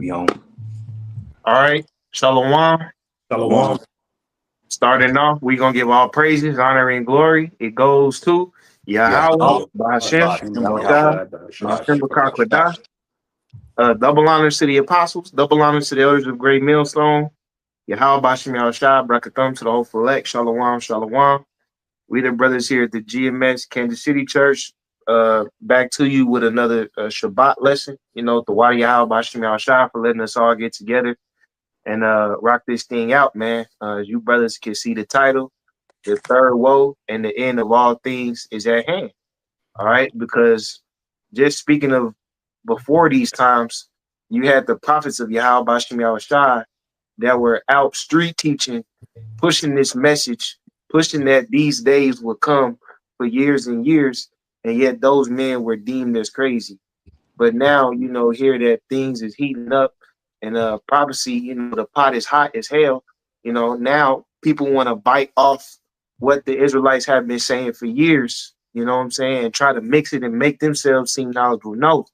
We on. All right. Shalom. Shalom. Starting off, we're going to give all praises, honor, and glory. It goes to Yeah. Yahweh, Ba'ashem, Yahushua, Ba'ashem B'Kakwadah. Double honors to the apostles, double honors to the elders of Great Millstone. Yahweh, Ba'ashem, Yahushua, Brakathum to the whole elect. Shalom, shalom. We the brothers here at the GMS Kansas City Church. Back to you with another Shabbat lesson. You know, the Wadi Yahweh, Ba'ashem, Yahushua for letting us all get together and rock this thing out, man. You brothers can see the title, the third woe and the end of all things is at hand. All right, because just speaking of before these times, you had the prophets of Yahweh Bashim Yahushua that were out street teaching, pushing this message, pushing that these days would come for years and years, and yet those men were deemed as crazy. But now, you know, here that things is heating up and prophecy, you know, the pot is hot as hell. You know, now people want to bite off what the Israelites have been saying for years, you know what I'm saying, and try to mix it and make themselves seem knowledgeable. No,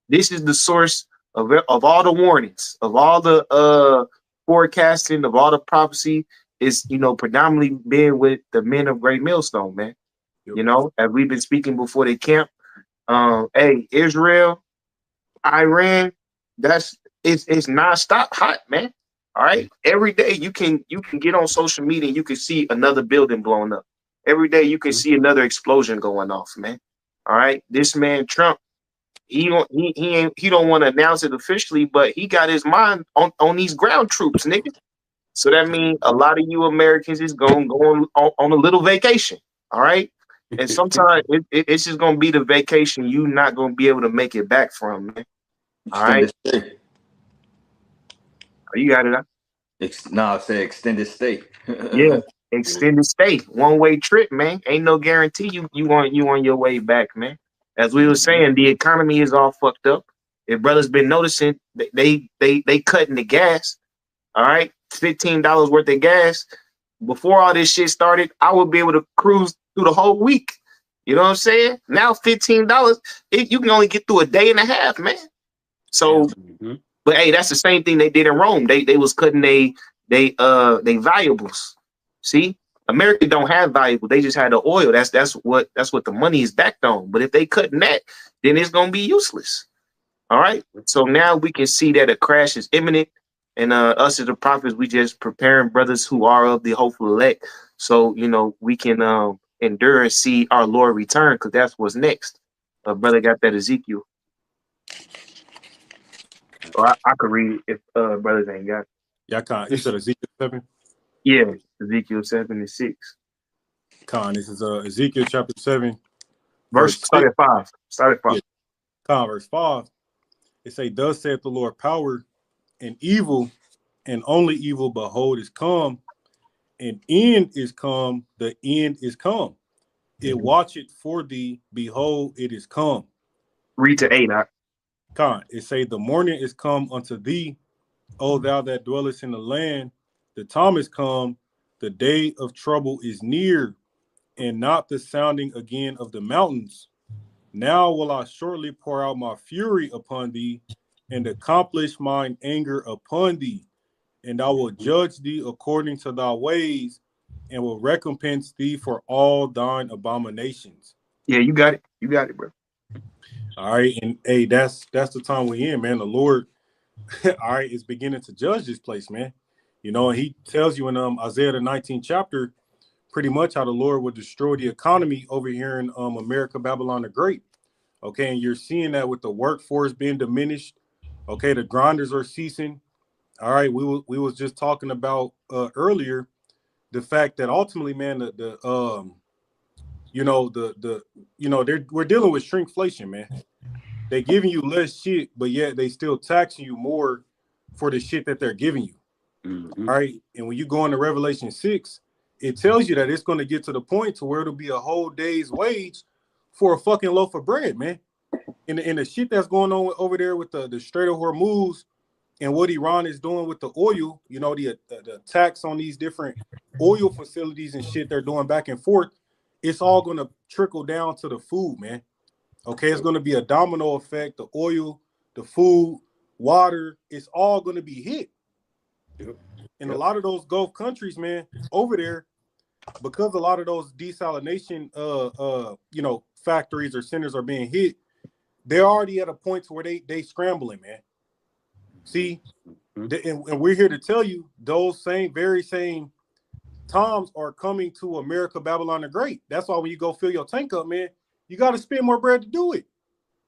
this is the source of all the warnings, of all the forecasting, of all the prophecy is, you know, predominantly being with the men of Great Millstone, man. Yep. You know, as we've been speaking before they camp, hey, Israel, Iran, it's non-stop hot, man. All right. Every day you can get on social media and you can see another building blowing up. Every day you can see another explosion going off, man. All right. This man Trump, he don't want to announce it officially, but he got his mind on these ground troops, nigga. So that means a lot of you Americans is going on a little vacation. All right. And sometimes it's just gonna be the vacation you not gonna be able to make it back from, man. All right. Oh, you got it. I said extended stay. Yeah, extended stay, one-way trip, man. Ain't no guarantee you on your way back, man. As we were saying, the economy is all fucked up. If brothers been noticing, they cutting the gas. All right, $15 worth of gas. Before all this shit started, I would be able to cruise through the whole week. You know what I'm saying? Now $15, you can only get through a day and a half, man. So, but hey, that's the same thing they did in Rome. They was cutting they valuables. See, America don't have valuable. They just had the oil. That's what the money is backed on. But if they cutting that, then it's gonna be useless. All right. So now we can see that a crash is imminent, and us as the prophets, we just preparing brothers who are of the hopeful elect. So you know we can endure and see our Lord return, because that's what's next. Brother got that Ezekiel. Or I could read it if brothers ain't got it. Yeah, you said Ezekiel 7? Yeah, Ezekiel 7 and 6. This is Ezekiel chapter 7. Start at 5. Yeah. Verse 5. It say, thus saith the Lord, power and evil, and only evil, behold, is come, and end is come, the end is come. It watcheth for thee, behold, it is come. Read to 8. It say, the morning is come unto thee, O thou that dwellest in the land, the time is come, the day of trouble is near, and not the sounding again of the mountains. Now will I shortly pour out my fury upon thee, and accomplish mine anger upon thee, and I will judge thee according to thy ways, and will recompense thee for all thine abominations. Yeah, you got it. You got it, bro. All right, and hey, that's the time we in, man. The Lord, all right, is beginning to judge this place, man. You know, and he tells you in Isaiah the 19th chapter, pretty much how the Lord would destroy the economy over here in America, Babylon the Great. Okay, and you're seeing that with the workforce being diminished. Okay, the grinders are ceasing. All right, we was just talking about earlier the fact that ultimately, man, we're dealing with shrinkflation, man. They're giving you less shit, but yet they still taxing you more for the shit that they're giving you. All right, and when you go into Revelation 6, it tells you that it's going to get to the point to where it'll be a whole day's wage for a fucking loaf of bread, man. And the shit that's going on over there with the Strait of Hormuz and what Iran is doing with the oil, you know, the tax on these different oil facilities and shit they're doing back and forth, it's all going to trickle down to the food, man. Okay, it's going to be a domino effect. The oil, the food, water, it's all going to be hit. Yep. And a lot of those Gulf countries, man, over there, because a lot of those desalination factories or centers are being hit, they're already at a point where they scrambling, man. See, and we're here to tell you those very same times are coming to America, Babylon the Great. That's why when you go fill your tank up, man, you got to spend more bread to do it.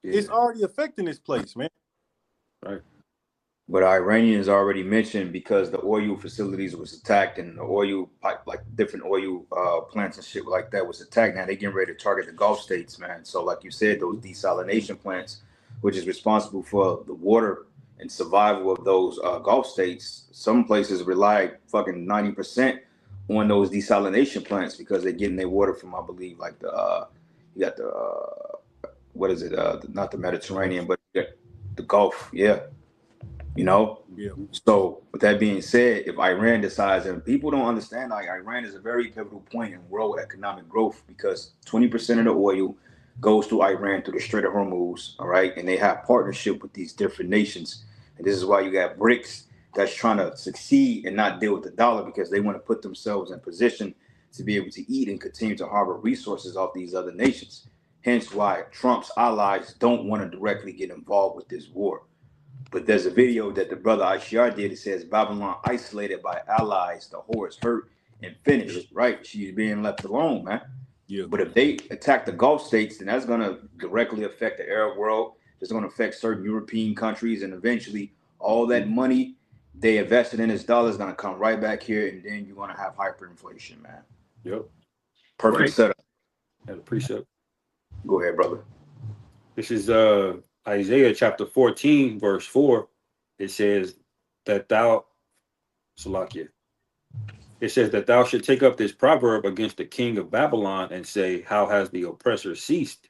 Yeah. It's already affecting this place, man. Right. But Iranians already mentioned, because the oil facilities was attacked and the oil pipe, like different oil plants and shit like that was attacked. Now they getting ready to target the Gulf states, man. So like you said, those desalination plants, which is responsible for the water and survival of those Gulf states, some places rely fucking 90% on those desalination plants because they're getting their water from, I believe, like the you got the what is it? Not the Mediterranean, but the Gulf, yeah. You know, yeah. So with that being said, if Iran decides, and people don't understand, like Iran is a very pivotal point in world economic growth because 20% of the oil goes through Iran through the Strait of Hormuz, all right, and they have partnership with these different nations, and this is why you got BRICS that's trying to succeed and not deal with the dollar because they want to put themselves in position to be able to eat and continue to harbor resources off these other nations. Hence why Trump's allies don't want to directly get involved with this war. But there's a video that the brother Ashiar did. It says Babylon isolated by allies, the whore is hurt and finished. Right? She's being left alone, man. Yeah. But if they attack the Gulf states, then that's going to directly affect the Arab world. It's going to affect certain European countries, and eventually all that money they invested in this dollar is going to come right back here, and then you're going to have hyperinflation, man. Yep. Perfect setup. Had a precept. Go ahead, brother. This is Isaiah chapter 14, verse 4. It says that thou, Salakia, it says that thou should take up this proverb against the king of Babylon and say, how has the oppressor ceased?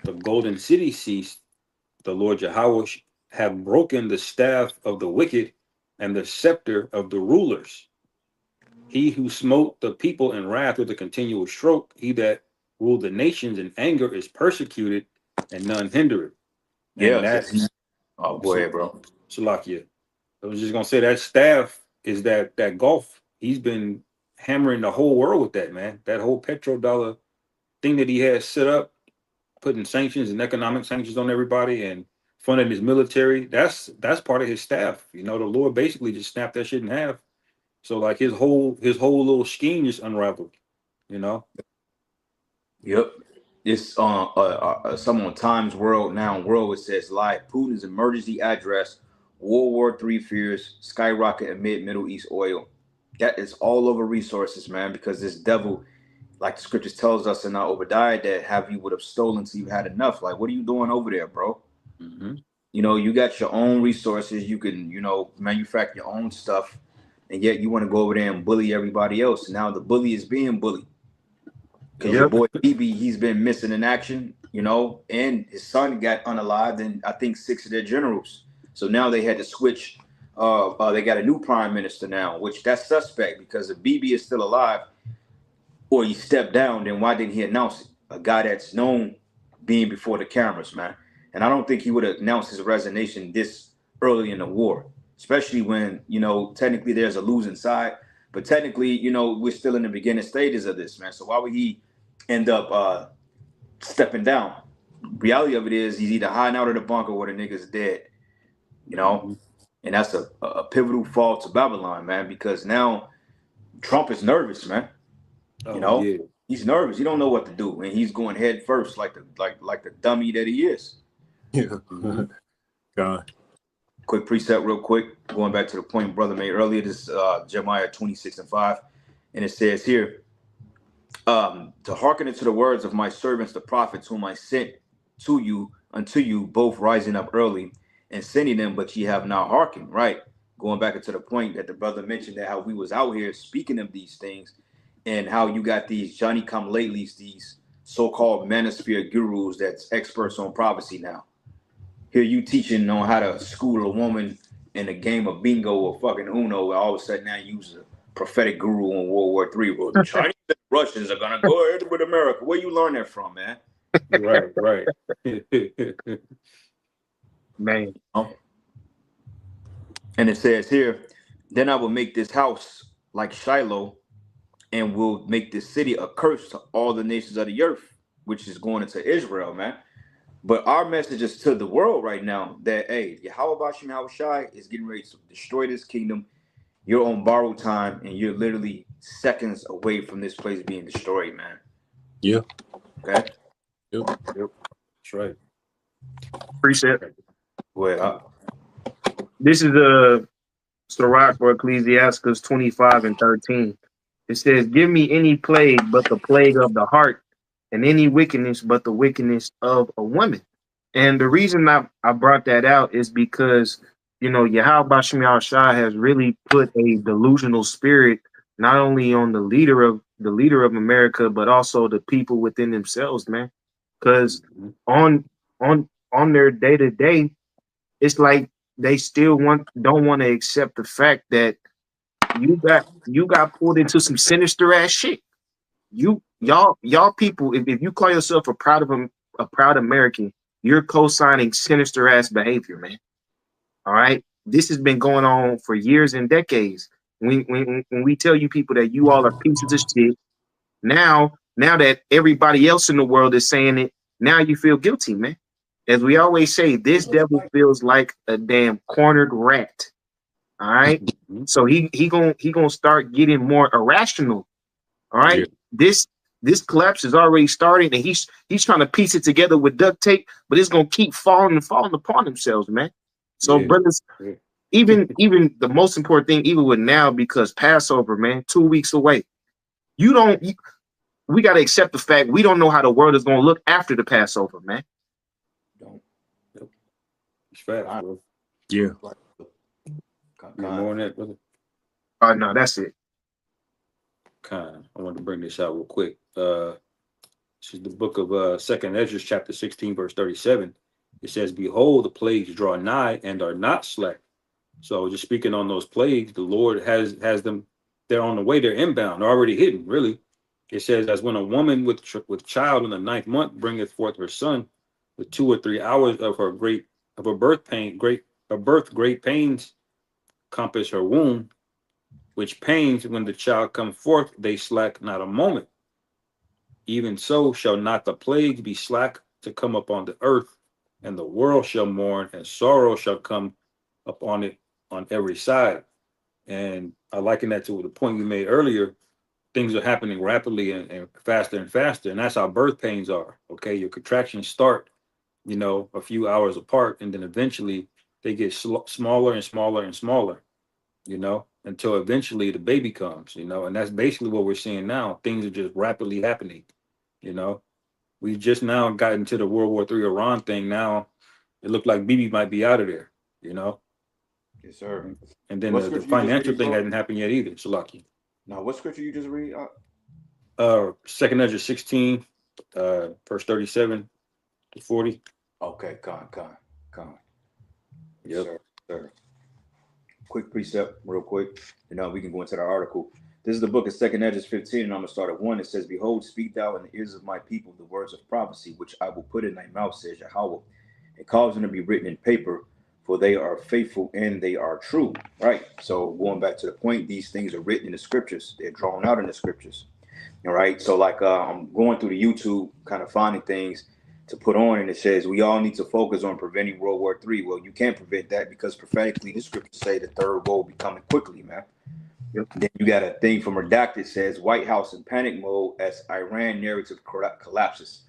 The golden city ceased. The Lord Yahweh have broken the staff of the wicked and the scepter of the rulers. He who smote the people in wrath with a continual stroke, he that ruled the nations in anger is persecuted, and none hinder it. Yeah, that's go ahead, bro. Salakia. I was just gonna say that staff is that Gulf. He's been hammering the whole world with that, man. That whole petrodollar thing that he has set up, putting sanctions and economic sanctions on everybody and funding his military. That's part of his staff. You know, the Lord basically just snapped that shit in half. So like his whole little scheme just unraveled. You know. Yep. It's some on Times World Now World. It says live Putin's emergency address, World War III fears skyrocket amid Middle East oil. That is all over resources, man, because this devil, like the scriptures tells us in Obadiah, that have you would have stolen till you had enough. Like, what are you doing over there, bro? Mm-hmm. You know, you got your own resources. You can, manufacture your own stuff, and yet you want to go over there and bully everybody else. Now the bully is being bullied. Because your boy BB, he's been missing in action, and his son got unalived, and I think 6 of their generals. So now they had to switch. They got a new prime minister now, which that's suspect because if BB is still alive or he stepped down, then why didn't he announce it? A guy that's known being before the cameras, man. And I don't think he would have announced his resignation this early in the war, especially when, technically there's a losing side. But technically, we're still in the beginning stages of this, man. So why would he end up stepping down? Reality of it is he's either hiding out of the bunker or the nigga's dead, And that's a pivotal fall to Babylon, man, because now Trump is nervous, man. Yeah. He's nervous. He don't know what to do, and he's going head first like the dummy that he is. Yeah. God. Quick precept real quick, going back to the point brother made earlier, this Jeremiah 26:5, and it says here, to hearken unto the words of my servants, the prophets, whom I sent unto you, both rising up early and sending them, but ye have not hearkened. Right. Going back into the point that the brother mentioned, that how we was out here speaking of these things, and how you got these Johnny come latelys, these so-called manosphere gurus that's experts on prophecy now. Here you teaching on how to school a woman in a game of bingo or fucking Uno, where all of a sudden now you use a prophetic guru on World War III. Well, the Chinese and the Russians are gonna go ahead with America. Where you learn that from, man? Right. Man. And it says here, then I will make this house like Shiloh, and will make this city a curse to all the nations of the earth, which is going into Israel, man. But our message is to the world right now that, hey, Yahweh Bashim Yahushai is getting ready to destroy this kingdom. You're on borrowed time, and you're literally seconds away from this place being destroyed, man. Yeah. Okay? Yep. That's right. Precept. Well, This is the Sirach for Ecclesiastes 25 and 13. It says, give me any plague but the plague of the heart, and any wickedness but the wickedness of a woman. And the reason I brought that out is because, you know, Yahweh Bashim Yahushua has really put a delusional spirit not only on the leader of America, but also the people within themselves, man. Because on their day-to-day, it's like they still don't want to accept the fact that you got pulled into some sinister ass shit. Y'all people, if you call yourself a proud American, you're co-signing sinister ass behavior, man. All right, this has been going on for years and decades. When we tell you people that you all are pieces of shit, now that everybody else in the world is saying it, now you feel guilty, man. As we always say, this devil feels like a damn cornered rat. All right, so he gonna start getting more irrational. All right, this collapse is already starting, and he's trying to piece it together with duct tape, but it's gonna keep falling upon themselves, man. So brothers, even the most important thing, even with now, because Passover, man, 2 weeks away, we got to accept the fact we don't know how the world is gonna look after the Passover, man. It's fact, bro. Yeah. More on that, brother? No, that's it. I want to bring this out real quick. This is the book of Second Ezra, chapter 16, verse 37. It says, behold, the plagues draw nigh and are not slack. So just speaking on those plagues, the Lord has them, they're on the way, they're inbound, they're already hidden, really. It says, as when a woman with child in the 9th month bringeth forth her son, with 2 or 3 hours of her birth great pains compass her womb, which pains when the child come forth, they slack not a moment. Even so shall not the plague be slack to come upon the earth, and the world shall mourn, and sorrow shall come upon it on every side. And I liken that to the point we made earlier. Things are happening rapidly and faster, and that's how birth pains are. Okay, your contractions start, a few hours apart, and then eventually they get smaller and smaller and smaller, until eventually the baby comes, and that's basically what we're seeing now. Things are just rapidly happening. We just now got into the World War III Iran thing. Now it looked like Bibi might be out of there, Yes, sir. And then the financial thing hadn't happened yet either. Shalaki. Now, what scripture you just read? Second Ezra 16, verse 37 to 40. Okay, con. Yep. Sir. Quick precept, real quick, and now we can go into the article. This is the book of Second Ezra 15, and I'm going to start at 1. It says, behold, speak thou in the ears of my people the words of prophecy, which I will put in thy mouth, says Yahweh, and cause them to be written in paper, for they are faithful and they are true. Right? So going back to the point, these things are written in the scriptures. They're drawn out in the scriptures. All right? So like I'm going through the YouTube, kind of finding things to put on, and it says we all need to focus on preventing World War III. Well, you can't prevent that because prophetically the scriptures say the third war will be coming quickly, man. Yep. Then you got a thing from Redacted says White House in panic mode as Iran narrative collapses.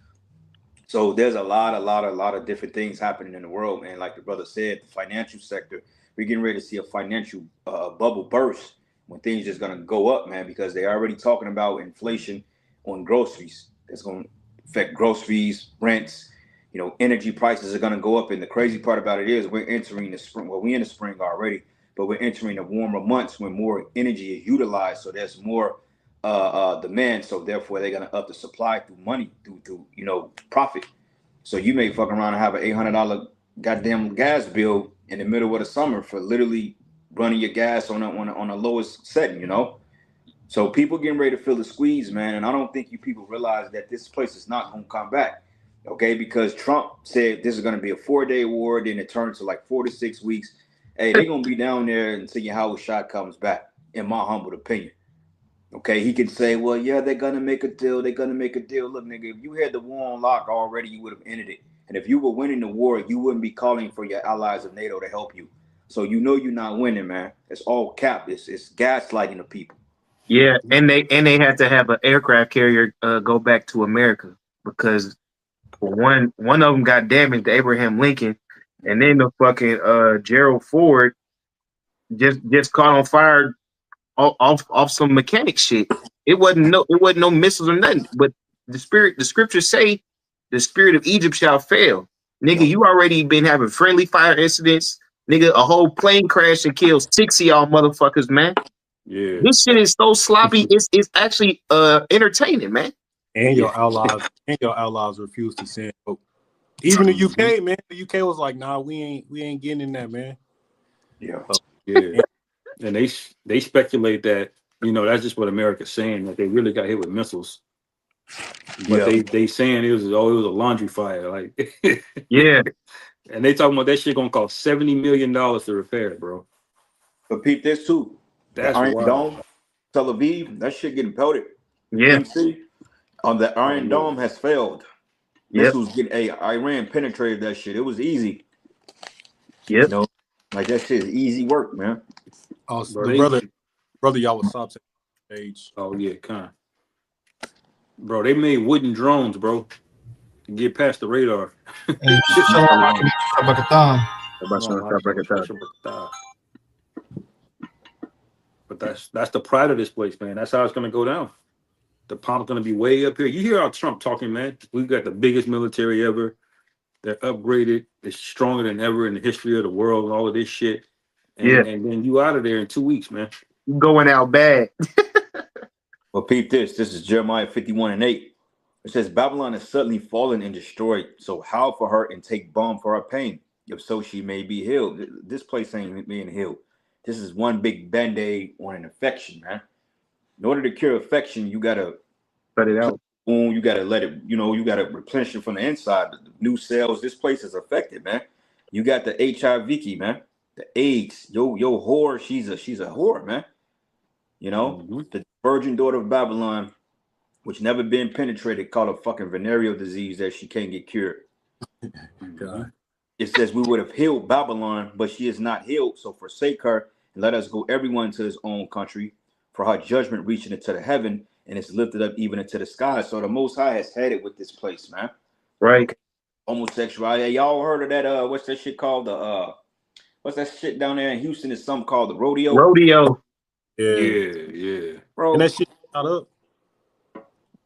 So there's a lot of different things happening in the world, man. Like the brother said, the financial sector, we're getting ready to see a financial bubble burst when things just gonna go up, man, because they're already talking about inflation on groceries. That's gonna affect groceries, rents, energy prices are gonna go up. And the crazy part about it is we're entering the spring. Well, we're in the spring already, but we're entering the warmer months when more energy is utilized. So there's more demand. So therefore they're gonna up the supply through money, through profit. So you may fuck around and have an $800 goddamn gas bill in the middle of the summer for literally running your gas on a lowest setting, So people getting ready to feel the squeeze, man. And I don't think you people realize that this place is not gonna come back. Okay, because Trump said this is gonna be a 4-day war, then it turned to like 4 to 6 weeks. Hey, they gonna be down there until Yahweh Shah comes back, in my humble opinion. Okay, he can say, well, yeah, they're gonna make a deal. They're gonna make a deal. Look, nigga, if you had the war on lock already, you would have ended it. And if you were winning the war, you wouldn't be calling for your allies of NATO to help you. So you know you're not winning, man. It's all cap. It's gaslighting the people. Yeah, and they had to have an aircraft carrier go back to America because one of them got damaged, the Abraham Lincoln, and then the fucking Gerald Ford just caught on fire off some mechanic shit. It wasn't no missiles or nothing. But the scriptures say the spirit of Egypt shall fail. Nigga, you already been having friendly fire incidents. Nigga, a whole plane crash and killed 6 of y'all motherfuckers, man. Yeah. This shit is so sloppy. It's actually entertaining, man. And your allies refuse to send hope. Even the UK, man. The UK was like, nah, we ain't getting in that, man. Yeah. Yeah. And they speculate that, that's just what America's saying, that they really got hit with missiles. But they saying it was a laundry fire. Like yeah. And they talking about that shit gonna cost $70 million to repair it, bro. But peep this too. That's the Iron wild. Dome, Tel Aviv, that shit getting pelted. Yeah. MC on the Iron Dome has failed. Yep. Missiles Iran penetrated that shit. It was easy. Yep. Like that shit is easy work, man. Oh, the brother y'all was stopped stage. Oh yeah, kind. Bro, they made wooden drones, bro, to get past the radar. But that's the pride of this place, man. That's how it's gonna go down. The pomp's gonna be way up here. You hear how Trump talking, man? We've got the biggest military ever. They're upgraded. It's stronger than ever in the history of the world and all of this shit. And then you out of there in 2 weeks, man. You going out bad. Well, peep this. This is Jeremiah 51:8. It says, Babylon is suddenly fallen and destroyed. So howl for her and take balm for her pain. If so, she may be healed. This place ain't being healed. This is one big band-aid on an infection, man. In order to cure infection, you gotta cut it out. Boom, you gotta let it, you gotta replenish it from the inside. The new cells, this place is affected, man. You got the HIV, man. The AIDS, yo whore, she's a whore, man. The virgin daughter of Babylon, which never been penetrated, called a fucking venereal disease that she can't get cured. God. It says we would have healed Babylon, but she is not healed. So forsake her and let us go everyone to his own country, for her judgment reaching into the heaven and it's lifted up even into the sky. So the Most High has had it with this place, man. Right. Homosexuality. Y'all heard of that? What's that shit called? What's that shit down there in Houston? It's something called the rodeo. Rodeo. Yeah. Bro. And that shit shot up.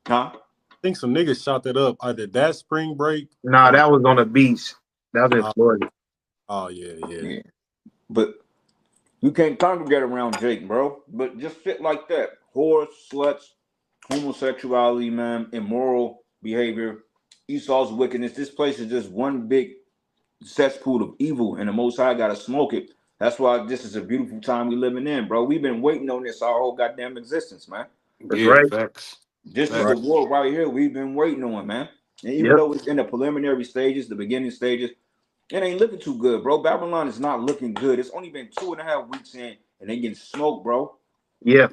Huh? I think some niggas shot that up. Either that spring break. Nah, that was on the beach. That was in Florida. Oh yeah. But you can't congregate around Jake, bro. But just shit like that. Whores, sluts, homosexuality, man, immoral behavior, Esau's wickedness. This place is just one big cesspool of evil, and the Most High gotta smoke it. That's why this is a beautiful time we living in, bro. We've been waiting on this our whole goddamn existence, man. That's right. Facts. This is the war right here we've been waiting on, man. And even though it's in the preliminary stages, the beginning stages, it ain't looking too good, bro. Babylon is not looking good. It's only been 2.5 weeks in, and they getting smoked, bro. Yeah.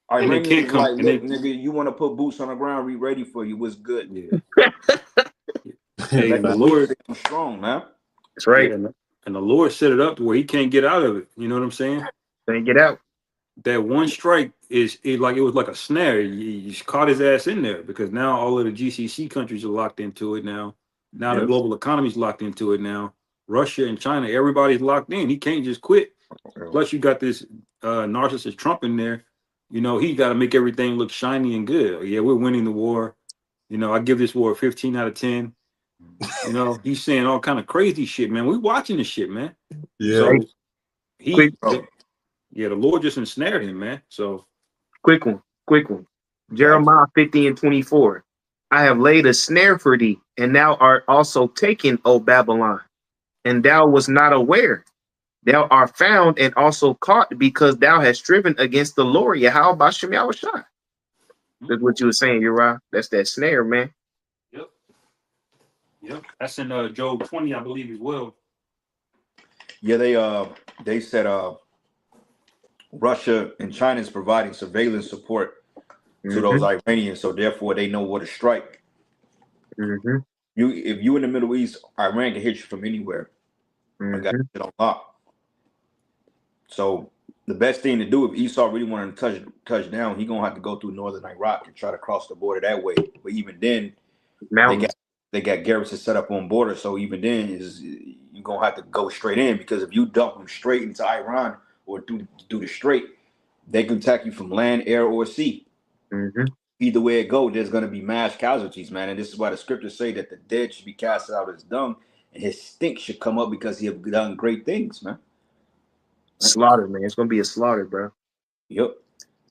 All right, nigga, like, look, nigga, you want to put boots on the ground? We ready for you. What's good? Yeah. Hey, like the Lord, I'm strong, man. That's right. Yeah, and the Lord set it up to where he can't get out of it. You know what I'm saying? Can't get out. That one strike it was like a snare. You caught his ass in there because now all of the GCC countries are locked into it now. Now the global economy's locked into it now. Russia and China, everybody's locked in. He can't just quit. Plus, you got this narcissist Trump in there. He got to make everything look shiny and good. Yeah, we're winning the war. I give this war a 15 out of 10. He's saying all kind of crazy shit, man. We watching this shit, man. Yeah. So the Lord just ensnared him, man. So quick one. Jeremiah 50:24. I have laid a snare for thee, and thou art also taken, O Babylon, and thou was not aware. Thou art found and also caught because thou hast striven against the Lord. Yahweh Bashem Yahushua. That's what you were saying, Uriah. That's that snare, man. Yep. That's in Job 20, I believe, as well. Yeah, they said Russia and China is providing surveillance support to those Iranians, so therefore they know where to strike. If you in the Middle East, Iran can hit you from anywhere. I got it on lock. So the best thing to do if Esau really wanted to touch down, he gonna have to go through northern Iraq and try to cross the border that way. But even then, they got garrisons set up on border. So even then, you're gonna have to go straight in, because if you dump them straight into Iran or through the strait, they can attack you from land, air, or sea. Either way it goes, there's gonna be mass casualties, man. And this is why the scriptures say that the dead should be casted out as dung, and his stink should come up because he have done great things, man. Slaughter, man. It's gonna be a slaughter, bro. Yep.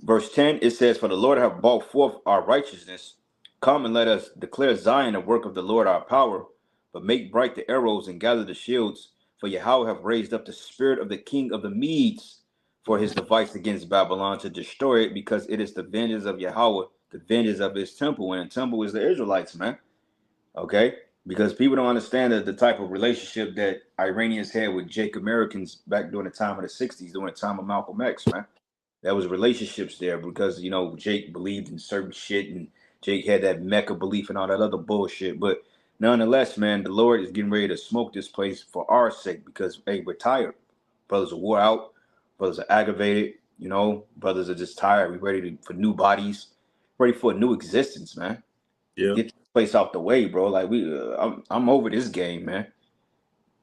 Verse 10, it says, "For the Lord have brought forth our righteousness. Come and let us declare Zion the work of the Lord our power, but make bright the arrows and gather the shields. For Yahweh have raised up the spirit of the king of the Medes for his device against Babylon, to destroy it, because it is the vengeance of Yahweh, the vengeance of his temple." And the temple is the Israelites, man. Okay? Because people don't understand the type of relationship that Iranians had with Jake Americans back during the time of the 60s, during the time of Malcolm X, man. There was relationships there because, you know, Jake believed in certain shit, and Jake had that Mecca belief and all that other bullshit. But nonetheless, man, the Lord is getting ready to smoke this place for our sake, because, hey, we're tired. Brothers are wore out. Brothers are aggravated. You know, brothers are just tired. We're ready for new bodies, ready for a new existence, man. Yeah. Get this place out the way, bro. Like I'm over this game, man.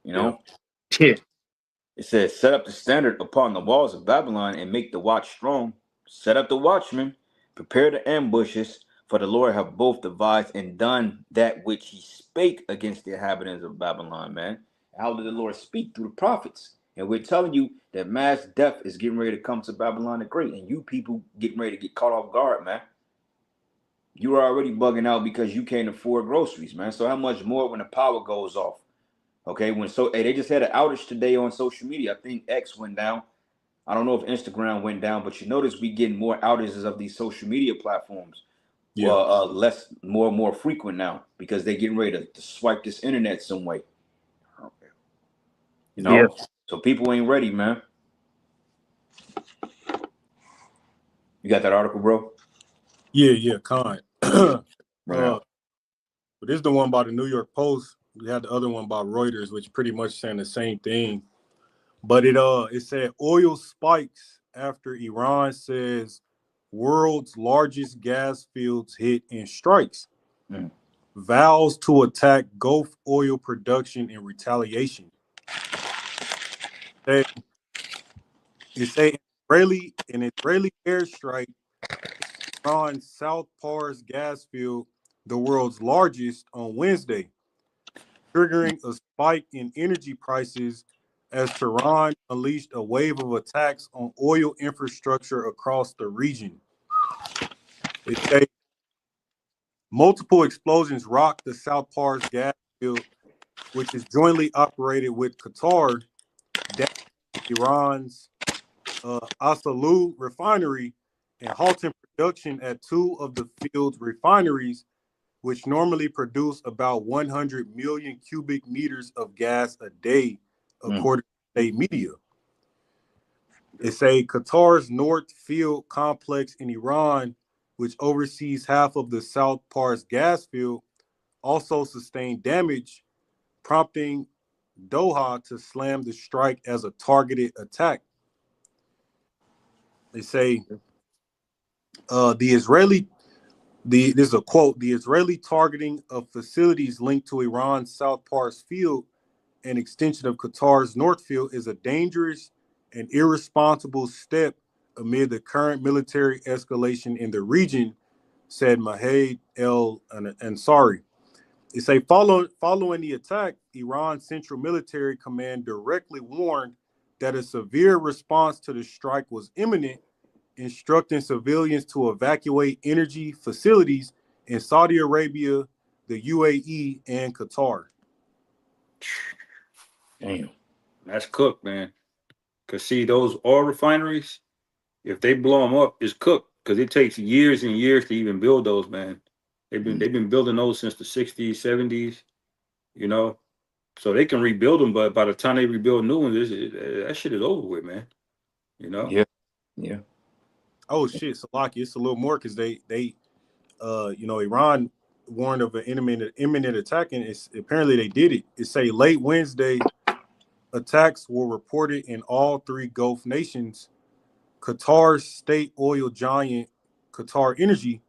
You know? Yeah. It says, "Set up the standard upon the walls of Babylon and make the watch strong. Set up the watchmen, prepare the ambushes, for the Lord have both devised and done that which he spake against the inhabitants of Babylon," man. How did the Lord speak? Through the prophets. And we're telling you that mass death is getting ready to come to Babylon the Great, and you people getting ready to get caught off guard, man. You are already bugging out because you can't afford groceries, man. So how much more when the power goes off? Okay, hey, they just had an outage today on social media. I think X went down. I don't know if Instagram went down, but you notice we getting more outages of these social media platforms. Yeah. More and more frequent now, because they're getting ready to swipe this internet some way. You know, so people ain't ready, man. You got that article, bro? Yeah, Con. But this is the one by the New York Post. We had the other one by Reuters, which pretty much saying the same thing. But it said oil spikes after Iran says world's largest gas fields hit in strikes. Vows to attack Gulf oil production in retaliation. It's an Israeli airstrike on South Pars gas field, the world's largest, on Wednesday, triggering a spike in energy prices as Tehran unleashed a wave of attacks on oil infrastructure across the region. They say multiple explosions rocked the South Pars gas field, which is jointly operated with Qatar, Iran's Asalu refinery, and halting production at two of the field's refineries, which normally produce about 100 million cubic meters of gas a day, according to state media. It say Qatar's North Field complex in Iran, which oversees half of the South Pars gas field, also sustained damage, prompting Doha to slam the strike as a targeted attack. They say this is a quote, "The Israeli targeting of facilities linked to Iran's South Pars field, an extension of Qatar's North Field, is a dangerous and irresponsible step amid the current military escalation in the region," said Mahdi El Ansari. They say following the attack, Iran's Central Military Command directly warned that a severe response to the strike was imminent, instructing civilians to evacuate energy facilities in Saudi Arabia, the UAE, and Qatar. Damn. That's cooked, man. Because see, those oil refineries, if they blow them up, it's cooked. Because it takes years and years to even build those, man. They've been building those since the 60s, 70s, you know. so they can rebuild them. But by the time they rebuild new ones, that shit is over with, man. You know? Yeah. Oh shit, Salaki, it's a little more because they Iran warned of an imminent attack, and apparently they did it. It say late Wednesday, attacks were reported in all three Gulf nations. Qatar's state oil giant Qatar Energy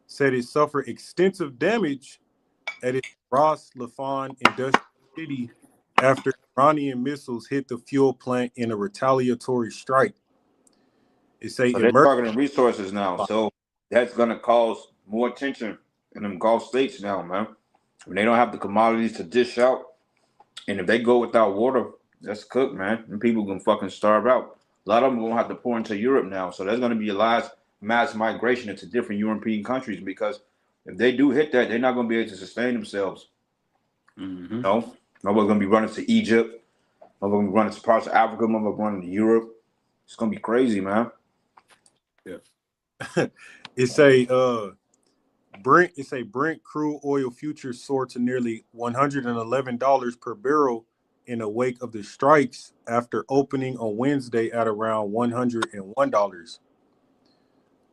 said it suffered extensive damage at its Ras Laffan industrial city after Iranian missiles hit the fuel plant in a retaliatory strike. It say so they're targeting resources now, so that's gonna cause more tension in them Gulf states now, man. When they don't have the commodities to dish out, and if they go without water, that's cooked, man. And people gonna fucking starve out. A lot of them gonna have to pour into Europe now, so there's gonna be a large mass migration into different European countries because if they do hit that, they're not gonna be able to sustain themselves. Mm-hmm. No, nobody's gonna be running to Egypt. Nobody's gonna be running to parts of Africa. Nobody's running to Europe. It's gonna be crazy, man. Yeah. It say Brent crude oil futures soared to nearly $111 per barrel in the wake of the strikes after opening on Wednesday at around $101.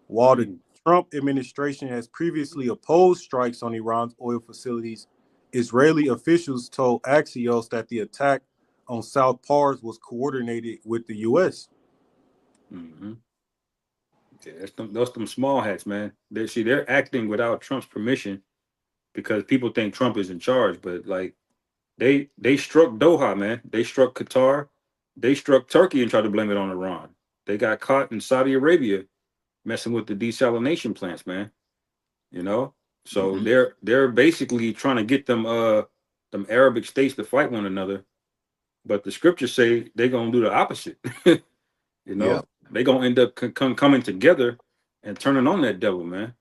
While the Trump administration has previously opposed strikes on Iran's oil facilities, Israeli officials told Axios that the attack on South Pars was coordinated with the U.S. Mm-hmm. Yeah, those them small hats, man. They're acting without Trump's permission because people think Trump is in charge, but like they struck Doha, man. They struck Qatar, they struck Turkey and tried to blame it on Iran. They got caught in Saudi Arabia messing with the desalination plants, man. You know, so they're basically trying to get them Arabic states to fight one another, but the scriptures say they're gonna do the opposite. You know. Yeah. They gonna end up coming together and turning on that devil, man.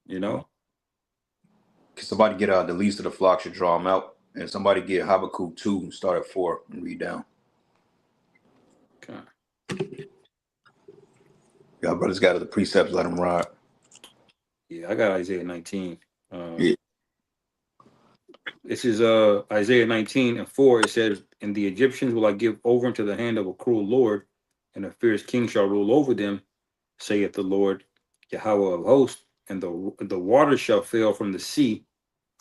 You know. Can somebody get the least of the flock should draw them out, and somebody get Habakkuk 2 and start at 4 and read down. Okay. Y'all brothers got the precepts, let them ride. Yeah, I got Isaiah 19. Yeah. This is Isaiah 19 and 4. It says, "And the Egyptians will I give over into the hand of a cruel lord, and a fierce king shall rule over them, saith the Lord Yahweh of hosts. And the water shall fail from the sea,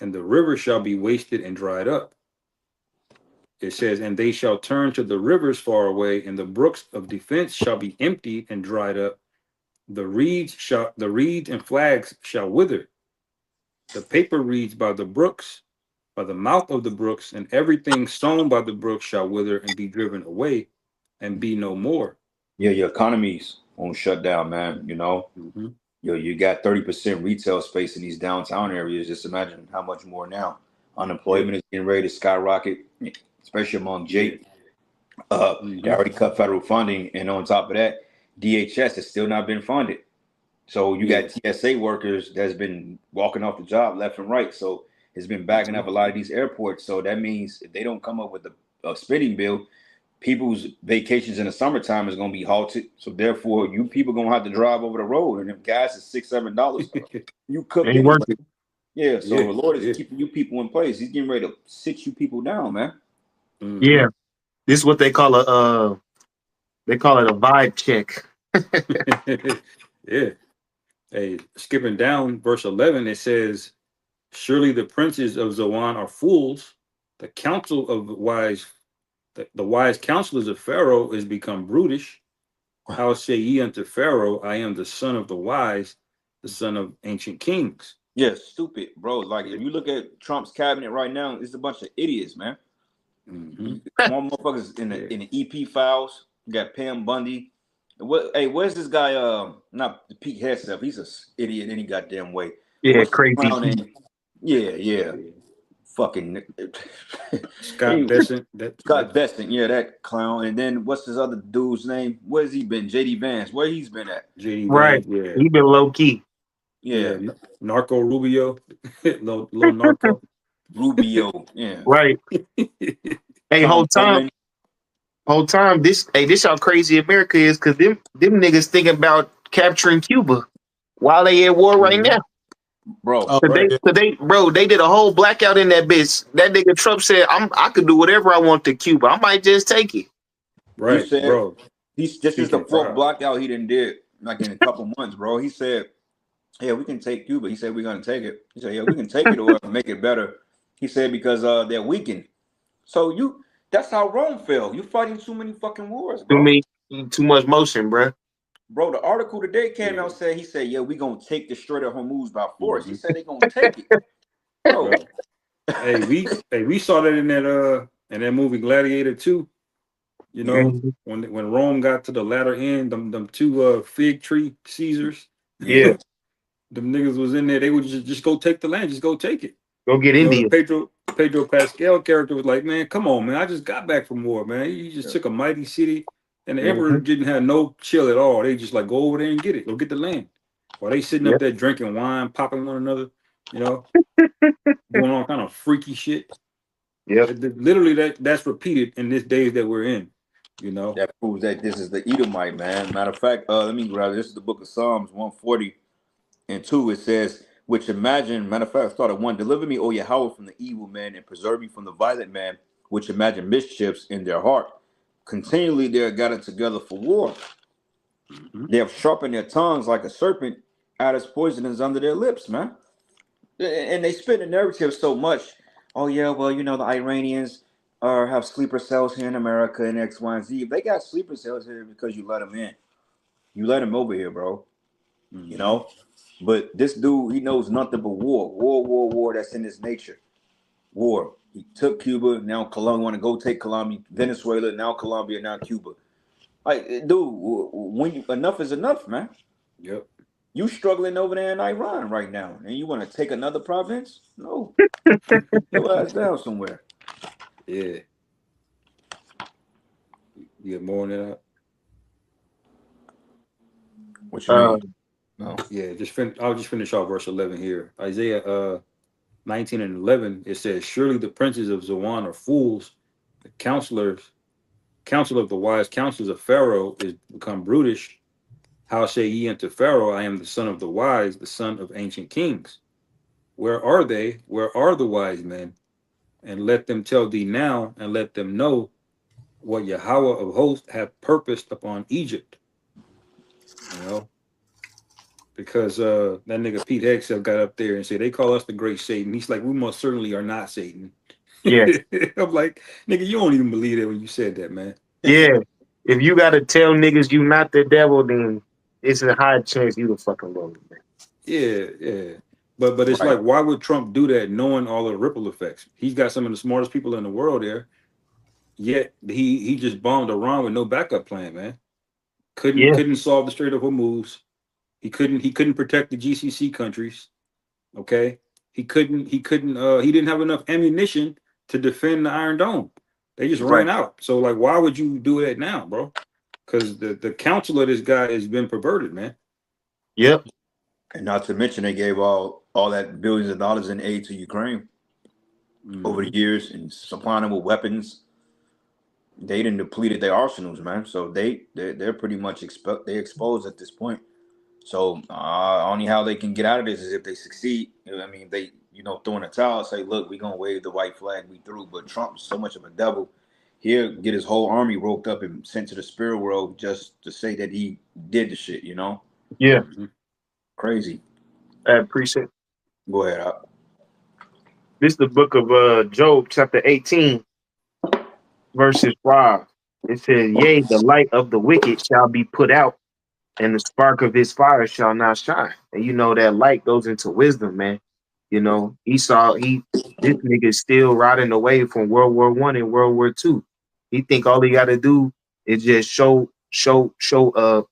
and the river shall be wasted and dried up." It says, "And they shall turn to the rivers far away, and the brooks of defense shall be emptied and dried up. The reeds and flags shall wither. The paper reeds by the brooks, by the mouth of the brooks, and everything sown by the brooks shall wither and be driven away, and be no more." Yeah, your economies won't shut down, man. You know, you got 30% retail space in these downtown areas. Just imagine how much more now. Unemployment is getting ready to skyrocket, especially among Jake. They already cut federal funding, and on top of that, DHS has still not been funded. So you got TSA workers that's been walking off the job left and right. So it's been backing up a lot of these airports. So that means if they don't come up with a spending bill, people's vacations in the summertime is going to be halted. So therefore, you people going to have to drive over the road. And if gas is $6, $7, you cook anyway. Yeah, so the Lord is keeping you people in place. He's getting ready to sit you people down, man. Yeah. This is what they call it a vibe check. Yeah. Hey, skipping down verse 11, it says, "Surely the princes of Zoan are fools. The counsel of the wise counselors of Pharaoh is become brutish. How say ye unto Pharaoh, I am the son of the wise, the son of ancient kings?" Yeah, stupid, bro. Like if you look at Trump's cabinet right now, it's a bunch of idiots, man. More motherfuckers in the EP files. You got Pam Bundy. Where's this guy? Not Pete Hegseth. He's an idiot any goddamn way. Yeah, crazy. Yeah. Fucking Scott Bessent. Scott Bessent, yeah, that clown. And then what's his other dude's name? Where's he been? JD Vance. Where he's been at? JD right. Vance, yeah. He been low key. Yeah. Narco Rubio. little narco. Rubio. Yeah. Right. Hey, whole time, this how crazy America is, because them niggas thinking about capturing Cuba while they at war right now. bro. Oh, Cause they did a whole blackout in that bitch. That nigga Trump said, I could do whatever I want to Cuba. I might just take it. He Right, said bro. this is the Speaking fourth proud. blackout he done did like in a couple months, bro. He said, "Yeah, we can take Cuba." He said, "We're gonna take it." He said, "Yeah, we can take it or make it better." He said because they're weakened. So that's how Rome fell. You fighting too many fucking wars, bro. Too much motion, bro. Bro, the article today came out said he said, "Yeah, we gonna take the Strait of Hormuz by force." He said they gonna take it, bro. Hey, we saw that in that movie Gladiator 2. You know, when Rome got to the latter end, them two fig tree Caesars. Yeah. Them niggas was in there. They would just go take the land. Just go take it. Go get India. Pedro Pascal character was like, man, come on, man. I just got back from war, man. You just took a mighty city, and the emperor didn't have no chill at all. They just like go over there and get it. Go get the land. While they sitting up there drinking wine, popping one another, you know, doing all kind of freaky shit. Yeah. Literally that's repeated in this days that we're in. You know, that proves that this is the Edomite, man. Matter of fact, let me grab this is the book of Psalms 140 and 2. It says, which imagine, matter of fact, I started 1, deliver me, O Yahweh, from the evil man, and preserve me from the violent man, which imagine mischiefs in their heart. Continually they are gathered together for war. They have sharpened their tongues like a serpent, out its poison is under their lips, man. And they spin the narrative so much. Oh yeah, well, you know, the Iranians have sleeper cells here in America and X, Y, and Z. If they got sleeper cells here because you let them in. You let him over here, bro. You know? But this dude, he knows nothing but war. That's in his nature. War. He took Cuba, now Colombia, want to go take Colombia, Venezuela, now Colombia, now Cuba. Like, dude, enough is enough, man. Yep. You struggling over there in Iran right now, and you want to take another province? No. Go ass down somewhere. Yeah. You get more than that? What you mean? No. Yeah, I'll just finish off verse 11 here. Isaiah 19 and 11, it says, surely the princes of Zoan are fools, the counsel of the wise counselors of Pharaoh is become brutish. How say ye unto Pharaoh, I am the son of the wise, the son of ancient kings? Where are they? Where are the wise men? And let them tell thee now, and let them know what Yahweh of hosts hath purposed upon Egypt. You know? Because that nigga Pete Hegseth got up there and said, they call us the great Satan. He's like, we most certainly are not Satan. Yeah. I'm like, nigga, you don't even believe that when you said that, man. Yeah. If you got to tell niggas you not the devil, then it's a high chance you the fucking Lord, man. Yeah. But it's like, why would Trump do that knowing all the ripple effects? He's got some of the smartest people in the world there. Yet he just bombed Iran with no backup plan, man. Couldn't solve the Strait of Hormuz. He couldn't protect the GCC countries. Okay. He didn't have enough ammunition to defend the Iron Dome. They just ran out. So like, why would you do that now, bro? Because the counsel of this guy has been perverted, man. Yep. And not to mention they gave all that billions of dollars in aid to Ukraine over the years and supplying them with weapons. They done depleted their arsenals, man. So they're pretty much exposed at this point. So only how they can get out of this is if they succeed. I mean, they throw in a towel, say, look, we're gonna wave the white flag, we through. But Trump's so much of a devil. He'll get his whole army roped up and sent to the spirit world just to say that he did the shit, you know? Yeah. Crazy. I appreciate it. Go ahead, Op. This is the book of Job, chapter 18, verses 5. It says, yea, the light of the wicked shall be put out, and the spark of his fire shall not shine. And you know that light goes into wisdom, man. You know, this nigga is still riding away from World War I and World War II. He think all he got to do is just show a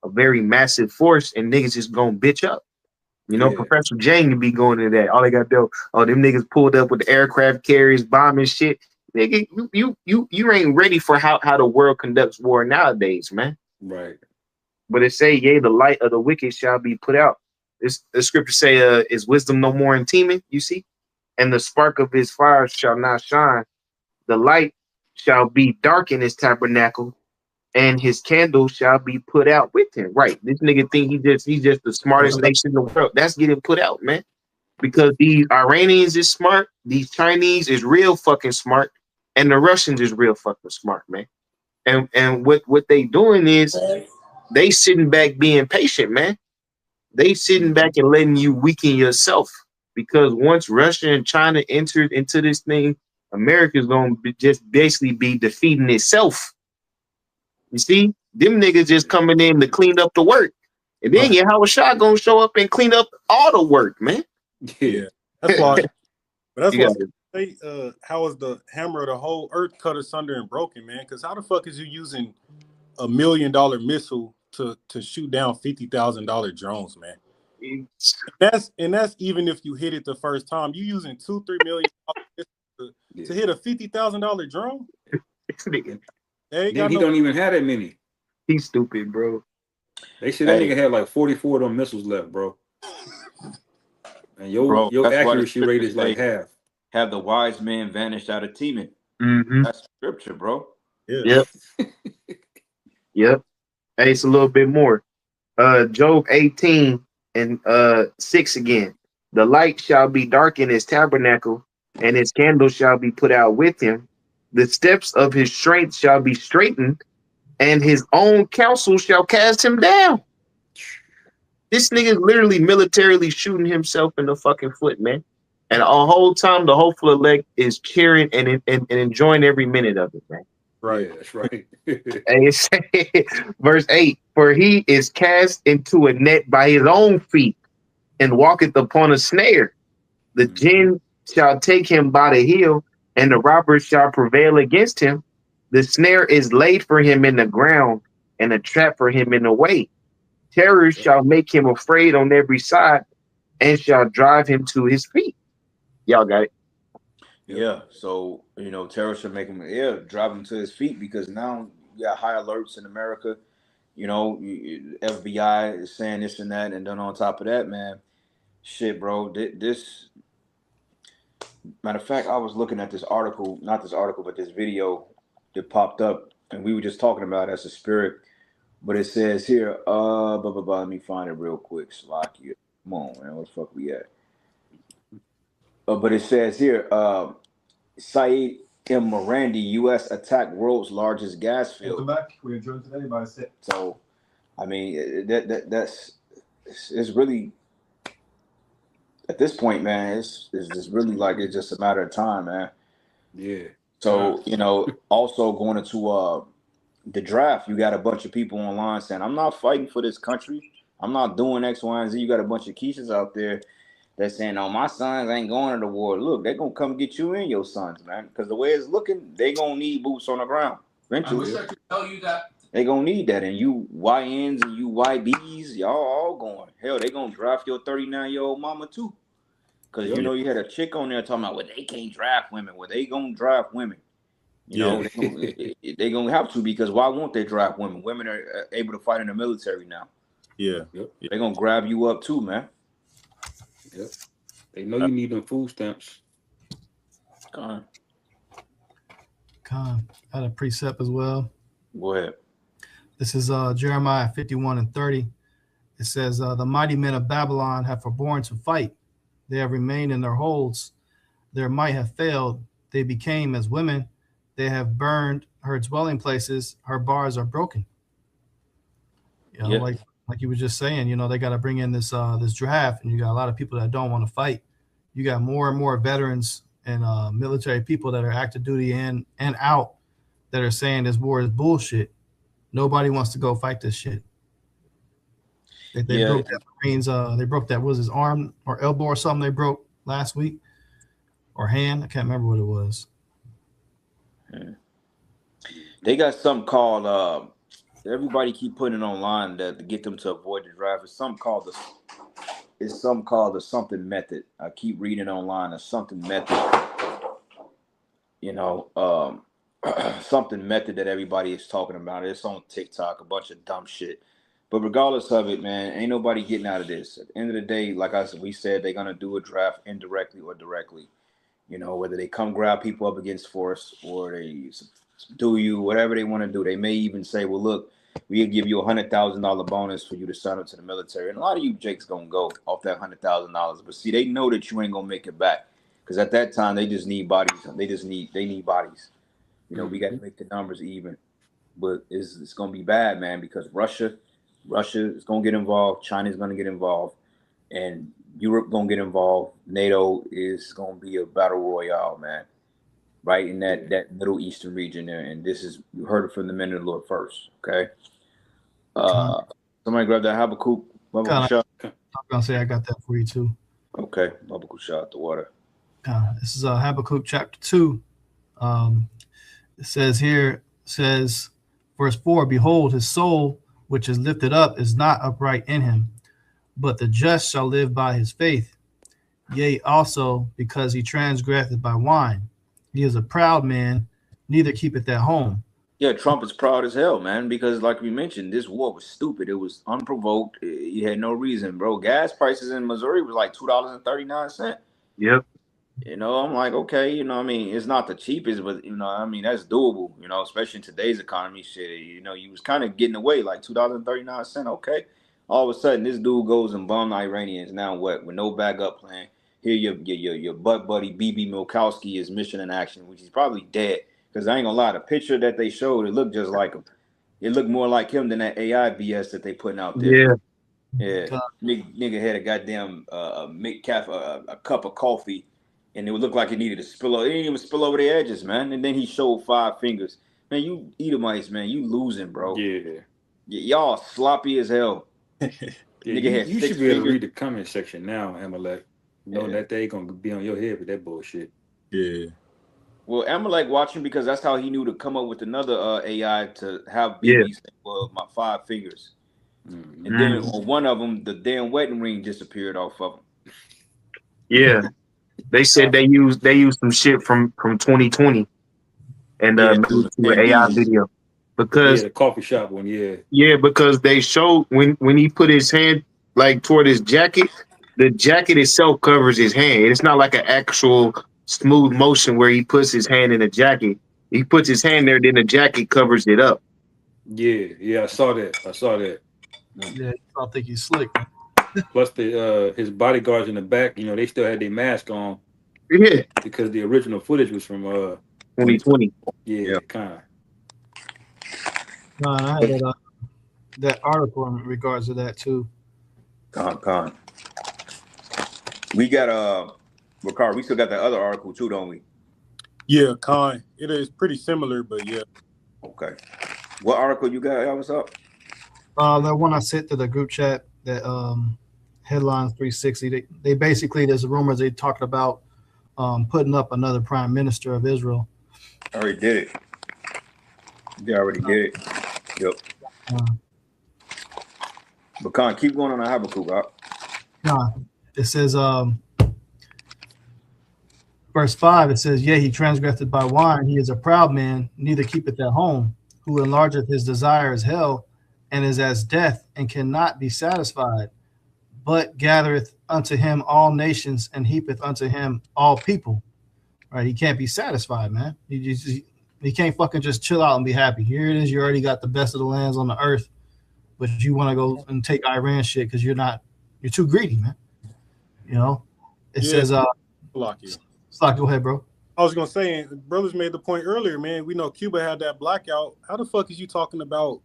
very massive force, and niggas just gonna bitch up. You know, Professor Jane can be going to that. All they got to do, them niggas pulled up with the aircraft carriers, bombing shit. Nigga, you ain't ready for how the world conducts war nowadays, man. Right. But it say, yea, the light of the wicked shall be put out. The scripture say, is wisdom no more in teeming, you see? And the spark of his fire shall not shine. The light shall be dark in his tabernacle, and his candle shall be put out with him. Right. This nigga think he's just the smartest nation in the world. That's getting put out, man. because these Iranians is smart, these Chinese is real fucking smart, and the Russians is real fucking smart, man. And what they doing is they sitting back being patient, man. They sitting back and letting you weaken yourself, because once Russia and China entered into this thing, America's gonna just basically be defeating itself. You see, them niggas just coming in to clean up the work, and then Yahweh Shah gonna show up and clean up all the work, man. Yeah, that's why. But that's why I say, how is the hammer of the whole earth cut asunder and broken, man? Because how the fuck is you using $1 million missile to shoot down $50,000 drones, man? And that's even if you hit it the first time. You using $2-3 million to hit a $50,000 drone? Then he don't even have that many. He's stupid, bro. They said that nigga had like 44 of them missiles left, bro. And your accuracy rate is like half. Have the wise man vanished out of Teman? That's scripture, bro. Yep. Yep. Hey, it's a little bit more. Job 18 and 6 again. The light shall be dark in his tabernacle, and his candle shall be put out with him. The steps of his strength shall be straightened, and his own counsel shall cast him down. This nigga literally militarily shooting himself in the fucking foot, man. And the whole time, the hopeful elect is cheering and enjoying every minute of it, man. Right, that's right. And it says, verse 8, for he is cast into a net by his own feet and walketh upon a snare. The jinn shall take him by the heel, and the robbers shall prevail against him. The snare is laid for him in the ground, and a trap for him in the way. Terror shall make him afraid on every side, and shall drive him to his feet. Y'all got it? Yeah. So, terror should make him, drive him to his feet, because now you got high alerts in America. FBI is saying this and that, and then on top of that, man, shit, bro, this. Matter of fact, I was looking at this article, not this article, but this video that popped up, and we were just talking about it as a spirit. But it says here, let me find it real quick. Slocky. Come on, man. Where the fuck we at? But it says here, Saeed M. Morandi, U.S. attacked world's largest gas field. Welcome back. We're joined today by Seth. So, I mean, it's really, at this point, man, it's just really like it's just a matter of time, man. Yeah. So, also going into the draft, you got a bunch of people online saying, I'm not fighting for this country. I'm not doing X, Y, and Z. You got a bunch of Keishas out there that's saying, no, my sons ain't going to the war. Look, they're going to come get you and your sons, man. Because the way it's looking, they going to need boots on the ground eventually. I wish I could tell you that. They going to need that. And you YNs and you YBs, y'all all going. Hell, they going to draft your 39-year-old mama too. Because, you had a chick on there talking about, well, they can't draft women. Well, they going to draft women. They're going to have to, because why won't they draft women? Women are able to fight in the military now. Yeah. They're going to grab you up too, man. Yep. They know you need them food stamps. I had a precept as well. Go ahead. This is Jeremiah 51:30. It says, the mighty men of Babylon have forborne to fight. They have remained in their holds. Their might have failed. They became as women. They have burned her dwelling places. Her bars are broken. Like you were just saying, they got to bring in this draft, and you got a lot of people that don't want to fight. You got more and more veterans and military people that are active duty in and out that are saying this war is bullshit. Nobody wants to go fight this shit. They broke that Marines. They broke that, was his arm or elbow or something they broke last week, or hand. I can't remember what it was. They got something called everybody keep putting it online to get them to avoid the draft. It's something called the something method. I keep reading online, a something method. Something method that everybody is talking about. It's on TikTok, a bunch of dumb shit. But regardless of it, man, ain't nobody getting out of this. At the end of the day, like we said, they're gonna do a draft indirectly or directly. Whether they come grab people up against force or they do you, whatever they want to do. They may even say, well, look, we give you $100,000 bonus for you to sign up to the military. And a lot of you Jakes gonna go off that $100,000. But see, they know that you ain't gonna make it back. Because at that time they just need bodies. They need bodies. You know, we gotta make the numbers even. But it's gonna be bad, man, because Russia is gonna get involved, China's gonna get involved, and Europe gonna get involved. NATO is gonna be a battle royale, man. Right in that Middle Eastern region there. And this is, you heard it from the men of the Lord first. Okay. Somebody grab that Habakkuk shot. I'm gonna say I got that for you too. Okay, Habakkuk shot the water. This is Habakkuk chapter 2. It says here, verse 4, behold, his soul which is lifted up is not upright in him, but the just shall live by his faith. Yea, also because he transgresseth by wine. He is a proud man, neither keepeth at home. Yeah, Trump is proud as hell, man, because like we mentioned, this war was stupid. It was unprovoked. You had no reason, bro. Gas prices in Missouri was like $2.39. Yep. You know, I'm like, okay, you know, I mean, it's not the cheapest, but, you know, I mean, that's doable, you know, especially in today's economy. Shit, you know, you was kind of getting away, like $2.39. Okay. All of a sudden, this dude goes and bum the Iranians. Now what? With no backup plan. Here, your butt buddy BB Milkowski is mission in action, which is probably dead. Because I ain't gonna lie, the picture that they showed, it looked just like him. It looked more like him than that AI BS that they putting out there. Yeah. Nigga had a goddamn a cup of coffee, and it would look like it needed to spill over. It didn't even spill over the edges, man. And then he showed 5 fingers. Man, you Edomites, man, you losing, bro. Yeah. Y'all sloppy as hell. Yeah, you should be able to read the comment section now, Amalek. Knowing that they ain't gonna be on your head with that bullshit. Yeah. Well, Amalek watching because that's how he knew to come up with another AI to have BB say, well, my 5 fingers. And then on one of them, the damn wedding ring disappeared off of him. Yeah. They said they used some shit from 2020 and made it to an AI video. Because the coffee shop one, because they showed when he put his hand like toward his jacket, the jacket itself covers his hand. It's not like an actual smooth motion where he puts his hand in the jacket. He puts his hand there, then the jacket covers it up. Yeah, I saw that. Yeah, I think he's slick. Plus his bodyguards in the back, you know, they still had their mask on. Yeah. Because the original footage was from 2020. Yeah, kind of. I had that article in regards to that too. Con. We got Ricard, we still got that other article too, don't we? Yeah, Con. It is pretty similar, but yeah. Okay. What article you got? What's up? That one I sent to the group chat, that Headlines 360. They basically, there's rumors they talking about putting up another prime minister of Israel. I already did it. They already did it. Yep. But Con, keep going on the Habakkuk. It says, verse 5, it says, yea, he transgressed by wine. He is a proud man, neither keepeth at home, who enlargeth his desire as hell, and is as death, and cannot be satisfied, but gathereth unto him all nations, and heapeth unto him all people. Right? He can't be satisfied, man. He can't fucking just chill out and be happy. Here it is. You already got the best of the lands on the earth, but you want to go and take Iran shit because you're too greedy, man. You know, it says, Slock, go ahead, bro. I was gonna say, brothers made the point earlier, man. We know Cuba had that blackout. How the fuck is you talking about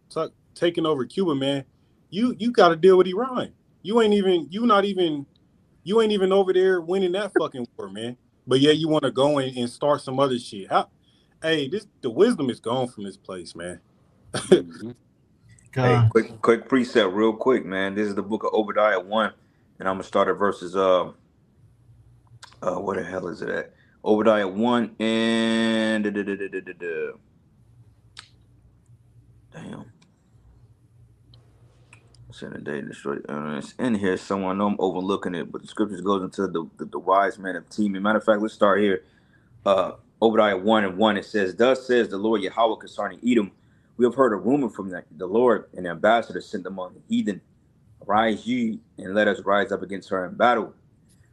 taking over Cuba, man? You got to deal with Iran. You ain't even over there winning that fucking war, man. But yeah, you want to go and start some other shit. The wisdom is gone from this place, man. Hey, quick precept, real quick, man. This is the book of Obadiah 1, and I'm gonna start at verses where the hell is it at? Obadiah 1 and damn. Send a day destroy. It's in here somewhere. I know I'm overlooking it, but the scriptures goes into the wise man of Teman. Matter of fact, let's start here. Obadiah 1:1. It says, "Thus says the Lord Yahweh concerning Edom, we have heard a rumor from the Lord, and the ambassador sent among the heathen. Arise ye, and let us rise up against her in battle.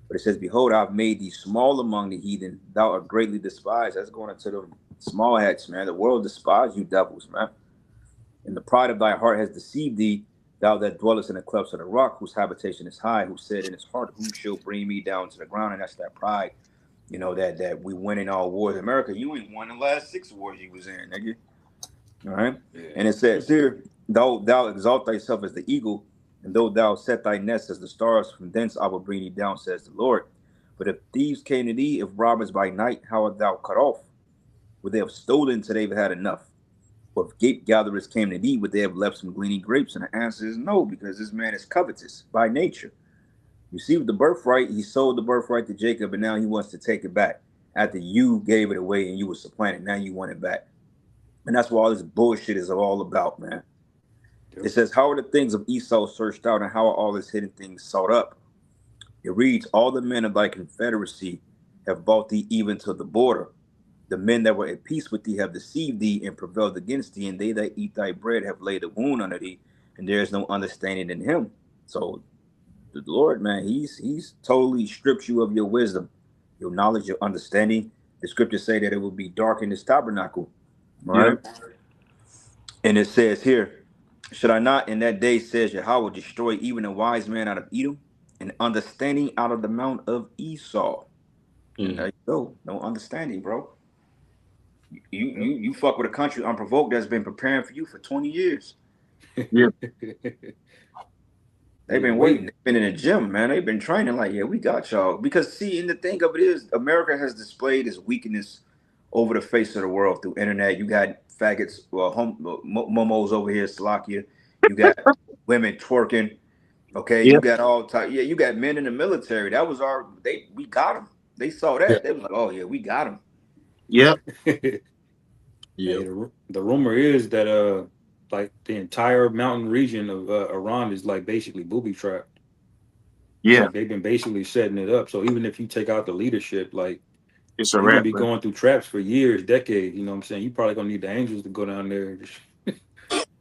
But it says, behold, I've made thee small among the heathen. Thou art greatly despised." That's going into the small hats, man. The world despises you devils, man. And the pride of thy heart has deceived thee, thou that dwellest in the clefts of the rock, whose habitation is high, who said in his heart, who shall bring me down to the ground? And that's that pride, you know, that we win in all wars. America, you ain't won the last 6 wars you was in, nigga. All right. Yeah. And it says here, thou exalt thyself as the eagle, and though thou set thy nest as the stars, from thence I will bring thee down, says the Lord. But if thieves came to thee, if robbers by night, how art thou cut off? Would they have stolen till they've had enough? Or if gape gatherers came to thee, would they have left some gleaning grapes? And the answer is no, because this man is covetous by nature. You see, with the birthright, he sold the birthright to Jacob, and now he wants to take it back. After you gave it away and you were supplanted, now you want it back. And that's what all this bullshit is all about, man. It says, how are the things of Esau searched out, and how are all his hidden things sought up? It reads, all the men of thy confederacy have brought thee even to the border. The men that were at peace with thee have deceived thee and prevailed against thee, and they that eat thy bread have laid a wound under thee, and there is no understanding in him. So the Lord, man, he's totally stripped you of your wisdom, your knowledge, your understanding. The scriptures say that it will be dark in this tabernacle. Right? Yeah. And it says here, should I not in that day, says Yahweh, destroy even a wise man out of Edom, and understanding out of the mount of Esau? And there you go. No understanding, bro. You fuck with a country unprovoked that's been preparing for you for 20 years. Yeah. They've been waiting. They've been in the gym, man. They've been training like, yeah, we got y'all. Because see, and the thing of it is, America has displayed its weakness over the face of the world through internet. You got faggots, momos over here, Slovakia. You got women twerking. Okay, you got all type. Yeah, you got men in the military. That was we got them. They saw that. They was like, oh yeah, we got them. Yep. Yeah. The rumor is that like the entire mountain region of Iran is like basically booby trapped. Yeah, like they've been basically setting it up. So even if you take out the leadership, like it's you're gonna be going through traps for years, decades. You know what I'm saying? You probably gonna need the angels to go down there and just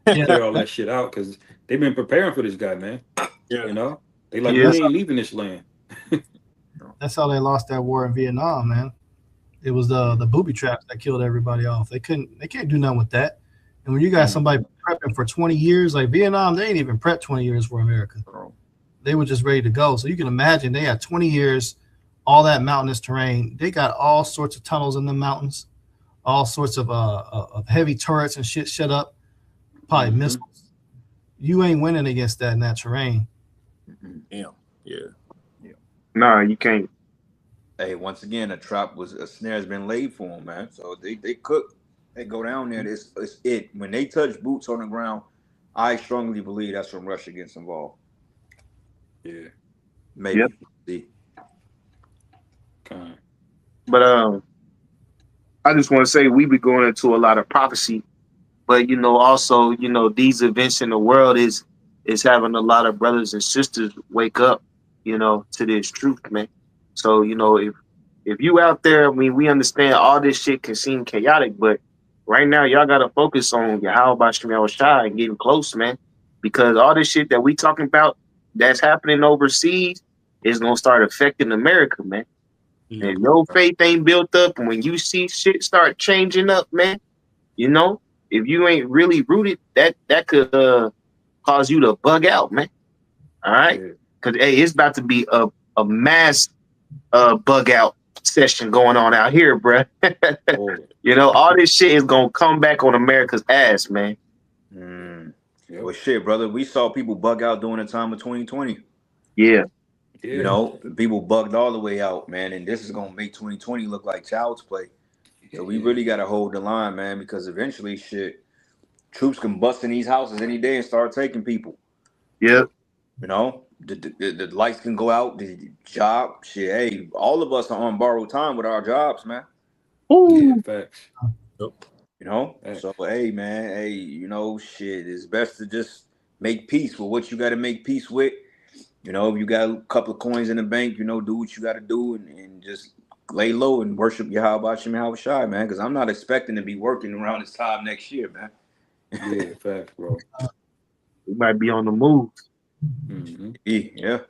clear all that shit out, because they've been preparing for this guy, man. Yeah. You know, they like, we ain't leaving this land. That's how they lost that war in Vietnam, man. It was the booby traps that killed everybody off. They can't do nothing with that. And when you got somebody prepping for 20 years, like Vietnam, they ain't even prepped 20 years for America. They were just ready to go. So you can imagine they had 20 years, all that mountainous terrain. They got all sorts of tunnels in the mountains, all sorts of heavy turrets and shit set up, probably missiles. You ain't winning against that in that terrain. Damn. Yeah. Nah, you can't. Hey, once again, a snare has been laid for them, man. So they cook. They go down there. It's it. When they touch boots on the ground, I strongly believe that's when Russia gets involved. Yeah. Maybe. Yep. See. But I just want to say we be going into a lot of prophecy, but also these events in the world is having a lot of brothers and sisters wake up, to this truth, man. So if you out there, I mean, we understand all this shit can seem chaotic, but right now y'all gotta focus on Yahweh Bashim Yahushua and getting close, man, because all this shit that we talking about that's happening overseas is gonna start affecting America, man. And if your faith ain't built up, and when you see shit start changing up, man, if you ain't really rooted, that could cause you to bug out, man. All right, because hey, it's about to be a mass bug out session going on out here, bruh. All this shit is gonna come back on America's ass, man. Well, shit, brother, we saw people bug out during the time of 2020. Yeah. People bugged all the way out, man, and this is gonna make 2020 look like child's play. So we really gotta hold the line, man, because eventually, shit, troops can bust in these houses any day and start taking people. Yep. The lights can go out, the job, shit. Hey, all of us are on borrowed time with our jobs, man. Yeah, facts. So hey, man, shit, it's best to just make peace with what you got to make peace with. If you got a couple of coins in the bank, do what you got to do and just lay low and worship Yahweh Bashim Yahushua, man, because I'm not expecting to be working around this time next year, man. Yeah, facts, bro. We might be on the move. Yeah,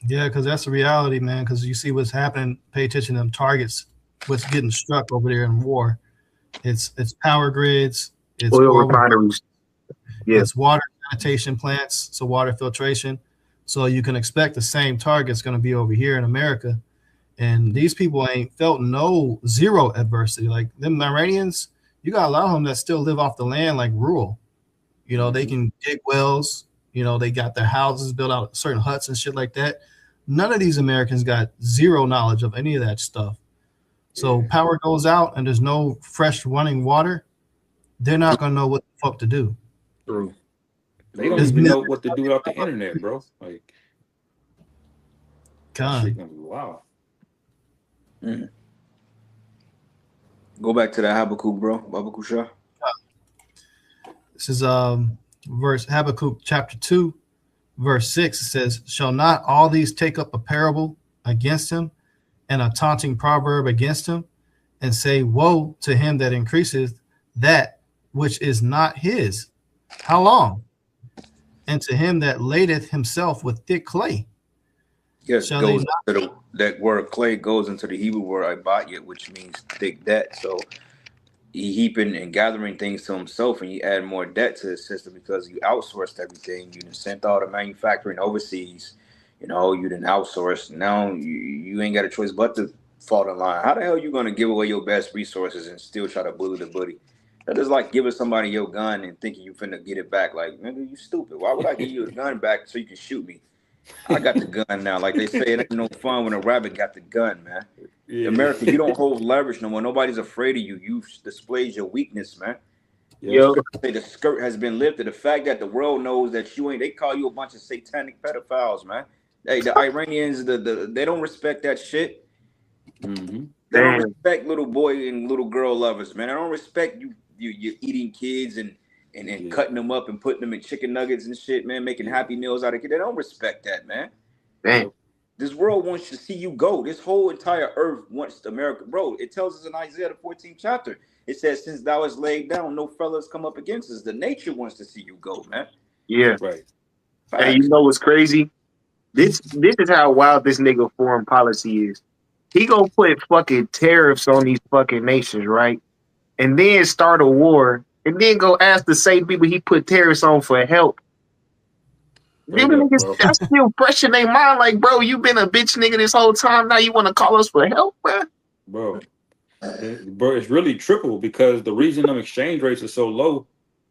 because that's the reality, man, because you see what's happening. Pay attention to them targets, what's getting struck over there in war. It's power grids, it's oil refineries. Yeah. It's water sanitation plants, so water filtration. So you can expect the same target's going to be over here in America. And these people ain't felt zero adversity. Like them Iranians, you got a lot of them that still live off the land like rural. You know, they can dig wells. You know, they got their houses built out, certain huts and shit like that. None of these Americans got zero knowledge of any of that stuff. So power goes out and there's no fresh running water. They're not going to know what the fuck to do. True. They don't even know what to do without the internet, bro. Like, that shit gonna be wild. Go back to that Habakkuk, bro. Habakkuk Shah. This is verse Habakkuk chapter 2, verse 6. It says, "Shall not all these take up a parable against him, and a taunting proverb against him, and say, Woe to him that increaseth that which is not his? How long? And to him that ladeth himself with thick clay." Yes, goes into that word clay goes into the Hebrew word ibatyet, which means thick debt. So he heaping and gathering things to himself, and you add more debt to the system because you outsourced everything. You done sent all the manufacturing overseas. You know, you didn't outsource. Now you ain't got a choice but to fall in line. How the hell are you going to give away your best resources and still try to bully the buddy? That is like giving somebody your gun and thinking you finna get it back. Like, nigga, you stupid. Why would I give you a gun back so you can shoot me? I got the gun now. Like they say, it ain't no fun when a rabbit got the gun, man. Yeah. America, you don't hold leverage no more. Nobody's afraid of you. You displays your weakness, man. Yo, the skirt has been lifted. The fact that the world knows that you ain't, they call you a bunch of satanic pedophiles, man. Hey, the Iranians, they don't respect that shit. Mm-hmm. They don't respect little boy and little girl lovers, man. I don't respect you eating kids and cutting them up and putting them in chicken nuggets and shit, man, making happy meals out of kids. They don't respect that, man. Damn. This world wants to see you go. This whole entire earth wants America. Bro, it tells us in Isaiah the 14th chapter. It says, since thou hast laid down, no fellas come up against us. The nature wants to see you go, man. Yeah. Right. Hey, you know what's crazy? This is how wild this nigga foreign policy is. He gonna put fucking tariffs on these fucking nations, right? And then start a war, and then go ask the same people he put tariffs on for help. Them niggas, that's still fresh in their mind. Like, bro, you been a bitch nigga this whole time. Now you want to call us for help, bro? Bro, it's really triple because the reason them exchange rates are so low,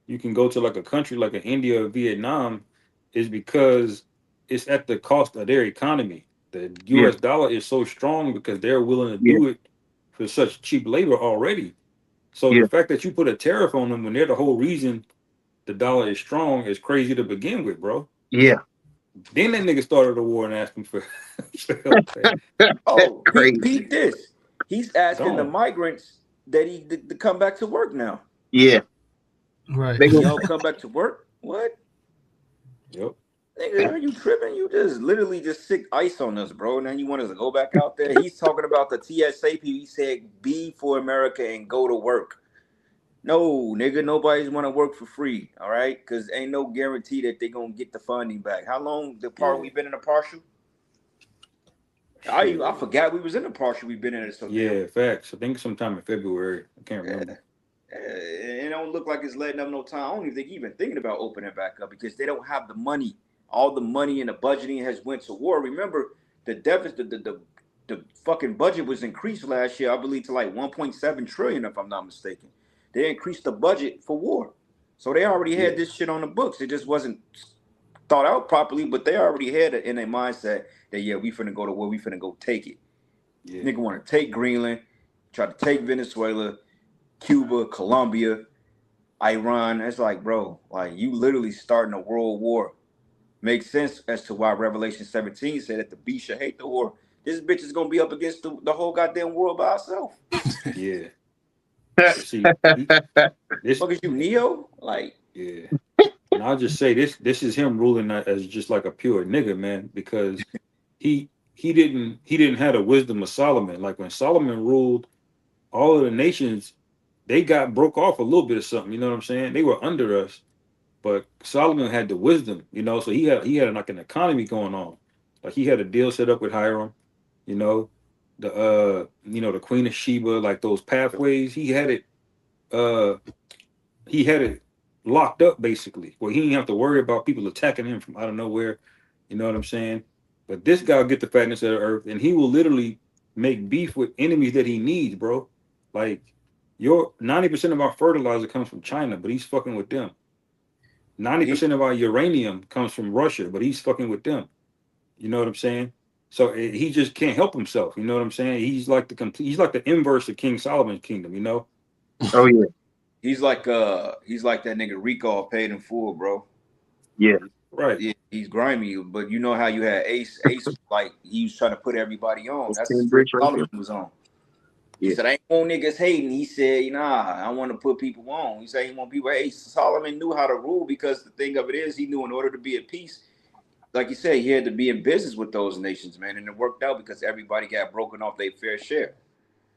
you can go to like a country like India or Vietnam, is because it's at the cost of their economy. The U.S. dollar is so strong because they're willing to do it for such cheap labor already. So the fact that you put a tariff on them when they're the whole reason the dollar is strong is crazy to begin with, bro. Yeah. Then that nigga started a war and asked him for help. Oh, Pete this. He's asking the migrants that to come back to work now. Yeah. Right. Y'all come back to work? What? Yep. Nigga, are you tripping? You just literally just sick ice on us, bro. Now you want us to go back out there? He's talking about the TSA people. He said, be for America and go to work. No, nigga, nobody's want to work for free, all right? Because ain't no guarantee that they're going to get the funding back. How long we been in a partial? I forgot we was in a partial. We've been in it. So facts. I think sometime in February. I can't remember. It don't look like it's letting up no time. I don't even think even thinking about opening back up because they don't have the money. All the money and the budgeting has went to war. Remember, the deficit, the fucking budget was increased last year, I believe, to like 1.7 trillion, if I'm not mistaken. They increased the budget for war. So they already had this shit on the books. It just wasn't thought out properly, but they already had it in their mindset that, we finna go to war. We finna go take it. Yeah. Nigga want to take Greenland, try to take Venezuela, Cuba, Colombia, Iran. It's like, bro, like you literally starting a world war. Makes sense as to why Revelation 17 said that the beast should hate the war. This bitch is going to be up against the whole goddamn world by herself. Yeah. See, this fuck is you, Neo? Like, yeah. And I'll just say this is him ruling as just like a pure nigga, man, because he didn't have the wisdom of Solomon. Like when Solomon ruled, all of the nations, they got broke off a little bit of something, you know what I'm saying? They were under us, but Solomon had the wisdom, you know, so he had like an economy going on. Like he had a deal set up with Hiram, you know, the Queen of Sheba, like those pathways, he had it locked up basically, where he didn't have to worry about people attacking him from out of nowhere. You know what I'm saying? But this guy will get the fatness of the earth, and he will literally make beef with enemies that he needs, bro. Like your 90% of our fertilizer comes from China, but he's fucking with them. 90% of our uranium comes from Russia, but he's fucking with them. You know what I'm saying? So he just can't help himself. You know what I'm saying? He's like the inverse of King Solomon's kingdom. You know? Oh yeah. He's like that nigga Rico paid in full, bro. Yeah. Right. Yeah, he's grimy, but you know how you had Ace like he was trying to put everybody on. That's Team what Bricks right Solomon there. was on. Yeah. He said, I ain't want niggas hating. He said, nah, I want to put people on. He said he want people. Hey, Solomon knew how to rule because the thing of it is, he knew in order to be at peace, like you said, he had to be in business with those nations, man, and it worked out because everybody got broken off their fair share.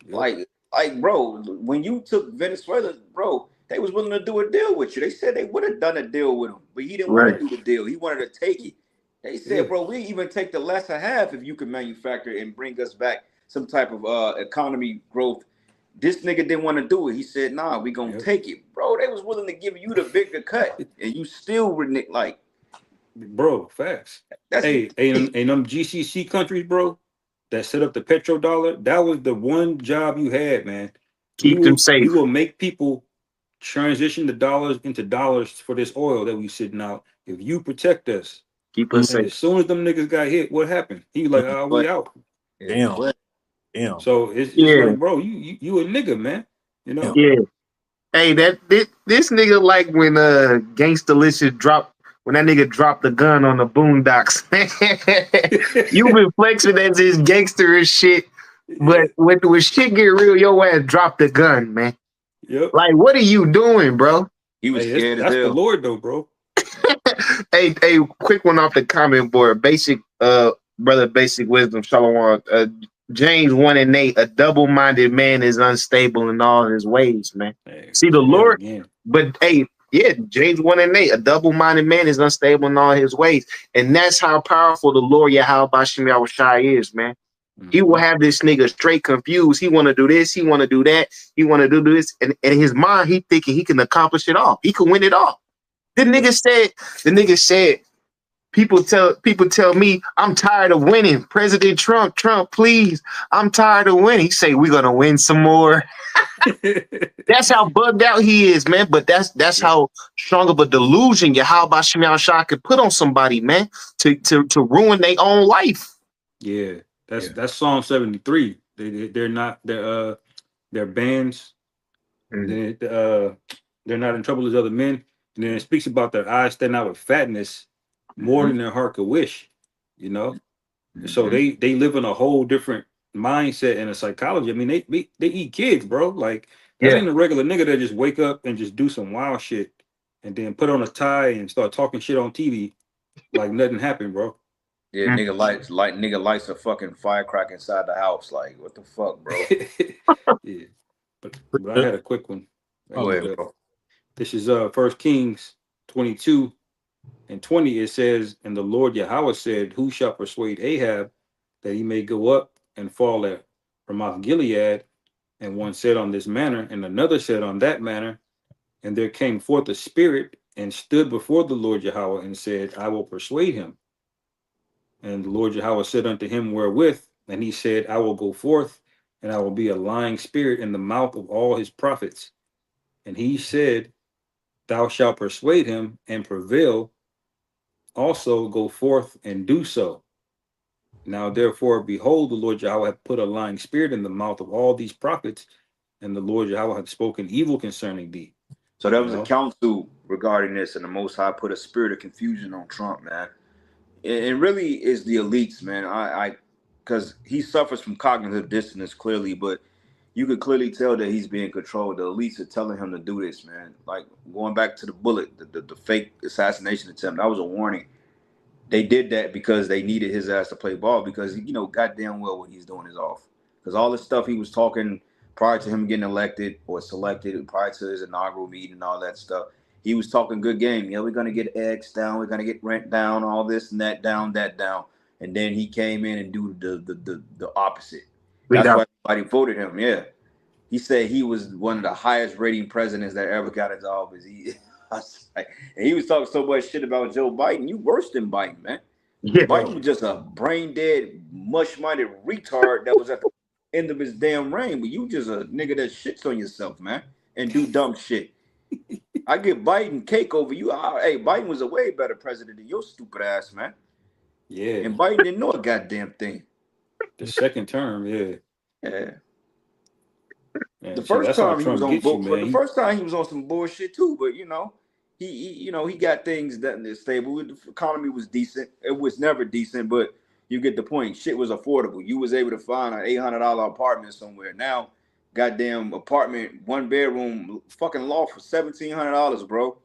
Yep. Like, bro, when you took Venezuela, bro, they was willing to do a deal with you. They said they would have done a deal with him, but he didn't want to do the deal. He wanted to take it. They said, bro, we even take the lesser half if you can manufacture and bring us back some type of economy growth. This nigga didn't want to do it. He said, nah, we gonna take it. Bro, they was willing to give you the bigger cut, and you still were like, bro, facts. Hey, and them GCC countries, bro, that set up the petrodollar, that was the one job you had, man. Keep them safe. You will make people transition the dollars into dollars for this oil that we sitting out. If you protect us, keep us safe. As soon as them niggas got hit, what happened? He was like, oh, we out. Damn. So it's like, bro, you a nigga, man. You know? Yeah. Hey, this nigga like when Gangstalicious dropped. When that nigga dropped the gun on the Boondocks. You been flexing as this gangster and shit, but when shit get real, your ass drop the gun, man. Yep. Like, what are you doing, bro? He was scared. That's the Lord, though, bro. Hey, quick one off the comment board. Basic, brother, basic wisdom. Shalom. James 1:8. A double-minded man is unstable in all his ways, man. Hey, see the Lord, but hey. Yeah, James 1:8. A double-minded man is unstable in all his ways. And that's how powerful the Lord Yahweh Bashim Yahushai is, man. Mm-hmm. He will have this nigga straight confused. He want to do this. He want to do that. He want to do this. And in his mind, he thinking he can accomplish it all. He can win it all. The nigga said, people tell me I'm tired of winning. President Trump, please. I'm tired of winning. He say, we're going to win some more. That's how bugged out he is, man. But that's how strong of a delusion Yahweh Bashim Yahushai could put on somebody, man, to ruin their own life. Yeah, that's Psalm 73. They're bands. They're not in trouble as other men. And then it speaks about their eyes standing out with fatness more than their heart could wish. You know, so they live in a whole different mindset and a psychology. I mean, they eat kids, bro. Like that ain't a regular nigga that just wake up and just do some wild shit and then put on a tie and start talking shit on TV like nothing happened, bro. Yeah, nigga lights a fucking firecracker inside the house. Like, what the fuck, bro? Yeah, but I had a quick one. Go ahead, bro. This is 1 Kings 22:20. It says, and the Lord Yahweh said, who shall persuade Ahab that he may go up and fall at Ramoth Gilead? And one said on this manner, and another said on that manner. And there came forth a spirit and stood before the Lord Yahweh and said, I will persuade him. And the Lord Yahweh said unto him, wherewith? And he said, I will go forth, and I will be a lying spirit in the mouth of all his prophets. And he said, thou shalt persuade him and prevail. Also go forth and do so. Now, therefore, behold, the Lord Yahweh hath put a lying spirit in the mouth of all these prophets, and the Lord Yahweh hath spoken evil concerning thee. So there was a council regarding this, and the Most High put a spirit of confusion on Trump, man. It really is the elites, man. Because he suffers from cognitive dissonance clearly, but you could clearly tell that he's being controlled. The elites are telling him to do this, man. Like going back to the bullet, the fake assassination attempt, that was a warning. They did that because they needed his ass to play ball because, you know, goddamn well what he's doing is off. Because all the stuff he was talking prior to him getting elected or selected, prior to his inaugural meeting and all that stuff, he was talking good game. Yeah, we're going to get X down. We're going to get rent down, all this and that down, that down. And then he came in and do the opposite. That's why everybody voted him. Yeah. He said he was one of the highest rating presidents that ever got into office. And he was talking so much shit about Joe Biden. You worse than Biden, man. Yeah. Biden was just a brain dead, mush-minded retard that was at the end of his damn reign. But you just a nigga that shits on yourself, man, and do dumb shit. I give Biden cake over you. Hey, Biden was a way better president than your stupid ass, man. Yeah. And Biden didn't know a goddamn thing. The second term, yeah. Yeah. Man, The shit, first that's how time he was Trump on gets you, book, but the man. first time he was on some bullshit too. But he got things that they're stable. The economy was decent. It was never decent, but you get the point. Shit was affordable. You was able to find an $800 apartment somewhere. Now, goddamn apartment, 1 bedroom, fucking loft for $1,700, bro.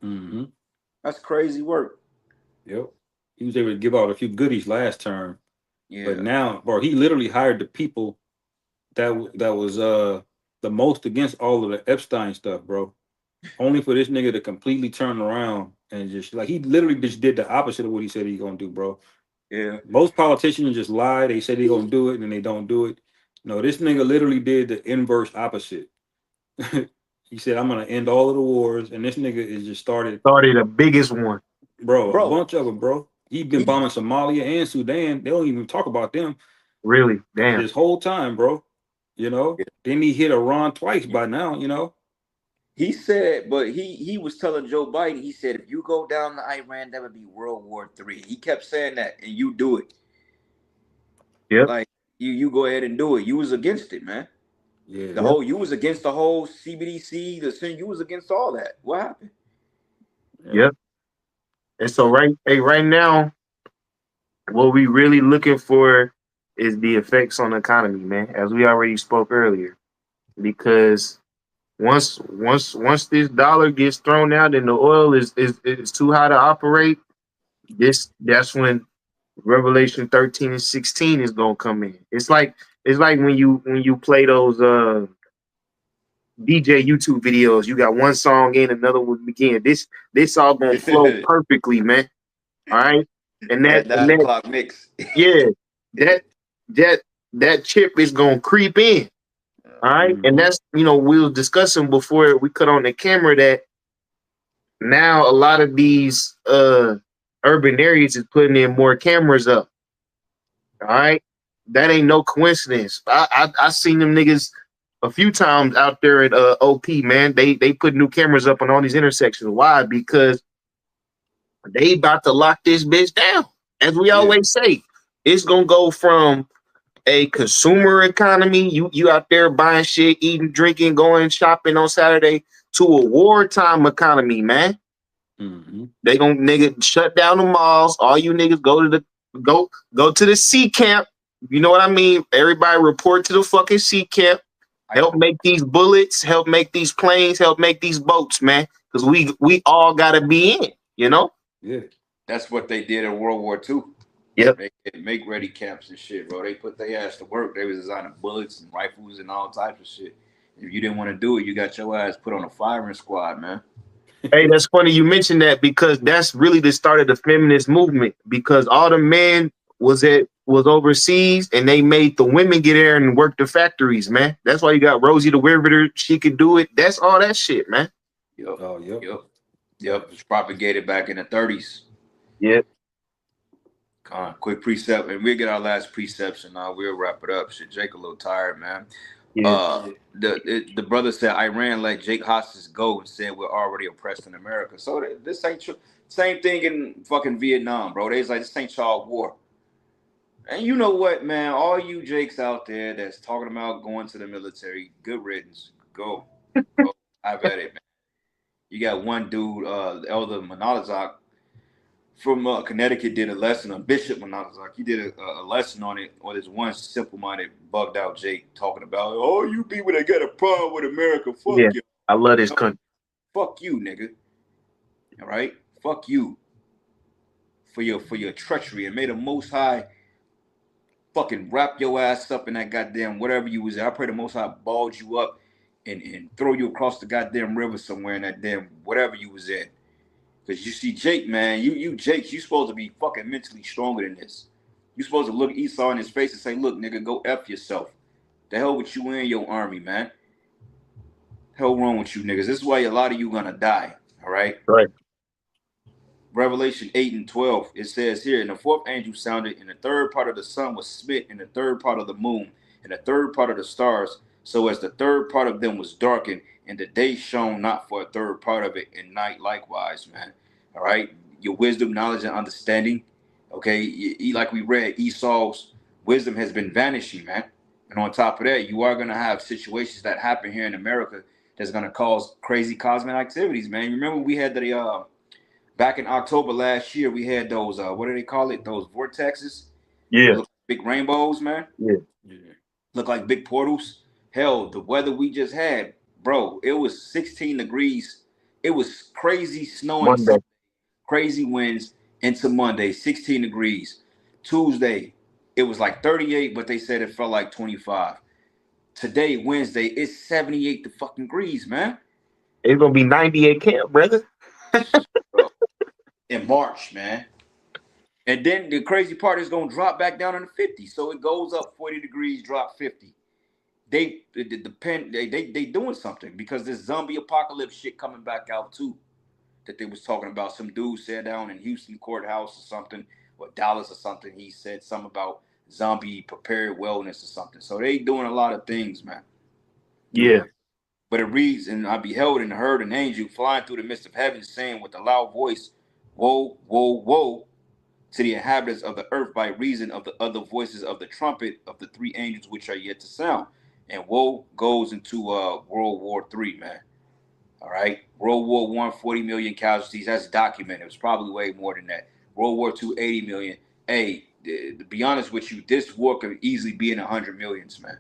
Mm-hmm. That's crazy work. Yep. He was able to give out a few goodies last term. Yeah. But now, bro, he literally hired the people that was the most against all of the Epstein stuff, bro. Only for this nigga to completely turn around and just like he literally just did the opposite of what he said he's gonna do, bro. Yeah. Most politicians just lie. They say they're gonna do it and then they don't do it. No, this nigga literally did the inverse opposite. He said, I'm gonna end all of the wars, and this nigga is just started the biggest one. Bro, a bunch of them, bro. He been bombing Somalia and Sudan. They don't even talk about them. Really? Damn. This whole time, bro. You know? Then he hit Iran twice by now, you know? He said, but he was telling Joe Biden, he said, if you go down to Iran, that would be World War III. He kept saying that, and you do it. Yeah. Like, you go ahead and do it. You was against it, man. Yeah. You was against the whole CBDC, you was against all that. What happened? Yep. And so right now, what we really looking for is the effects on the economy, man, as we already spoke earlier. Because once this dollar gets thrown out and the oil is too high to operate, that's when Revelation 13 and 16 is gonna come in. It's like when you play those DJ YouTube videos, you got one song in, another one begin. This all gonna flow perfectly, man. All right. And that 9 o'clock mix. Yeah, that chip is gonna creep in. All right. Mm-hmm. And that's, we were discussing before we cut on the camera that now a lot of these urban areas is putting in more cameras up. All right. That ain't no coincidence. I seen them niggas a few times out there at OP, man. They put new cameras up on all these intersections. Why? Because they about to lock this bitch down. As we always say, it's gonna go from a consumer economy, you out there buying shit, eating, drinking, going shopping on Saturday, to a wartime economy, man. Mm-hmm. They gonna nigga shut down the malls. All you niggas go to the sea camp. You know what I mean? Everybody report to the fucking sea camp. Help make these bullets, help make these planes, help make these boats, man. Because we all gotta be in, Yeah. That's what they did in World War II. Yep. They make ready camps and shit, bro. They put their ass to work. They was designing bullets and rifles and all types of shit. If you didn't want to do it, you got your ass put on a firing squad, man. Hey, that's funny you mentioned that, because that's really the start of the feminist movement, because all the men was overseas and they made the women get there and work the factories, man. That's why you got Rosie the Riveter. She could do it. That's all that shit, man. Yep. Oh, yep. It was propagated back in the 30s. Yep. Quick precept, and we'll get our last precepts, and we'll wrap it up. Shit, Jake a little tired, man. Yeah. The brother said Iran let Jake hostage go and said we're already oppressed in America. So this ain't true. Same thing in fucking Vietnam, bro. They's like, this ain't y'all war. And you know what, man? All you Jakes out there that's talking about going to the military, good riddance. Go. I've had it, man. You got one dude, Elder Monolazak from Connecticut, did a lesson on Bishop Monolazak. He did a lesson on it, on this one simple-minded, bugged out Jake talking about, oh, you people that got a problem with America, fuck you. I love this country. Fuck you, nigga. All right? Fuck you for your treachery, and may the Most High fucking wrap your ass up in that goddamn whatever you was at. I pray the Most High balls you up and throw you across the goddamn river somewhere in that damn whatever you was in. Because you see Jake, man, you Jake, you supposed to be fucking mentally stronger than this. You supposed to look Esau in his face and say, look, nigga, go F yourself. The hell with you and your army, man. Hell wrong with you niggas. This is why a lot of you gonna die. All right. Right. Revelation 8 and 12, it says here, and the fourth angel sounded, and the third part of the sun was split, and the third part of the moon, and the third part of the stars, so as the third part of them was darkened, and the day shone not for a third part of it, and night likewise, man. All right. Your wisdom, knowledge, and understanding. Okay. Like we read, Esau's wisdom has been vanishing, man. And on top of that, you are going to have situations that happen here in America that's going to cause crazy cosmic activities, man. Remember we had the back in October last year, we had those what do they call it? Those vortexes. Yeah. Look like big rainbows, man. Yeah. Look like big portals. Hell, the weather we just had, bro, it was 16 degrees. It was crazy snowing, Monday. crazy winds into Monday, 16 degrees. Tuesday, it was like 38, but they said it felt like 25. Today, Wednesday, it's 78 to fucking degrees, man. It's gonna be 98 camp, brother. In March, man. And then the crazy part is gonna drop back down in the 50s. So it goes up 40 degrees, drop 50. They doing something because this zombie apocalypse shit coming back out too. That they was talking about. Some dude said down in Houston courthouse or something, or Dallas or something. He said something about zombie prepared wellness or something. So they doing a lot of things, man. Yeah. But it reads, and I beheld and heard an angel flying through the midst of heaven, saying with a loud voice, woe, woe, woe, to the inhabitants of the earth by reason of the other voices of the trumpet of the three angels which are yet to sound. And woe goes into World War III, man. All right. World War I, 40 million casualties. That's documented. It was probably way more than that. World War II, 80 million. Hey, to be honest with you, this war could easily be in 100 millions, man.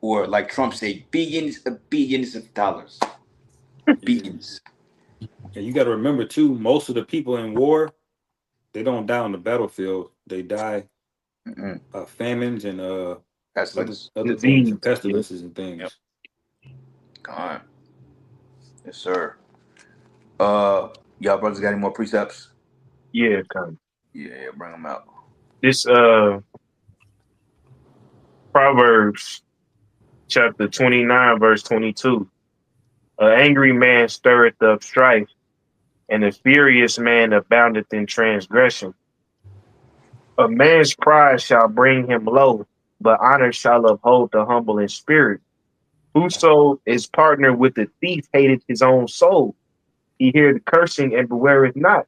Or like Trump said, billions of dollars. Billions. And you got to remember too, most of the people in war, they don't die on the battlefield. They die famines and other things, and pestilences and things. Yep. Come on. Yes, sir. Y'all brothers got any more precepts? Yeah, come. Yeah, bring them out. This Proverbs chapter 29, verse 22. An angry man stirreth up strife, and a furious man aboundeth in transgression. A man's pride shall bring him low, but honor shall uphold the humble in spirit. Whoso is partnered with the thief hateth his own soul. He heareth cursing and bewareth not.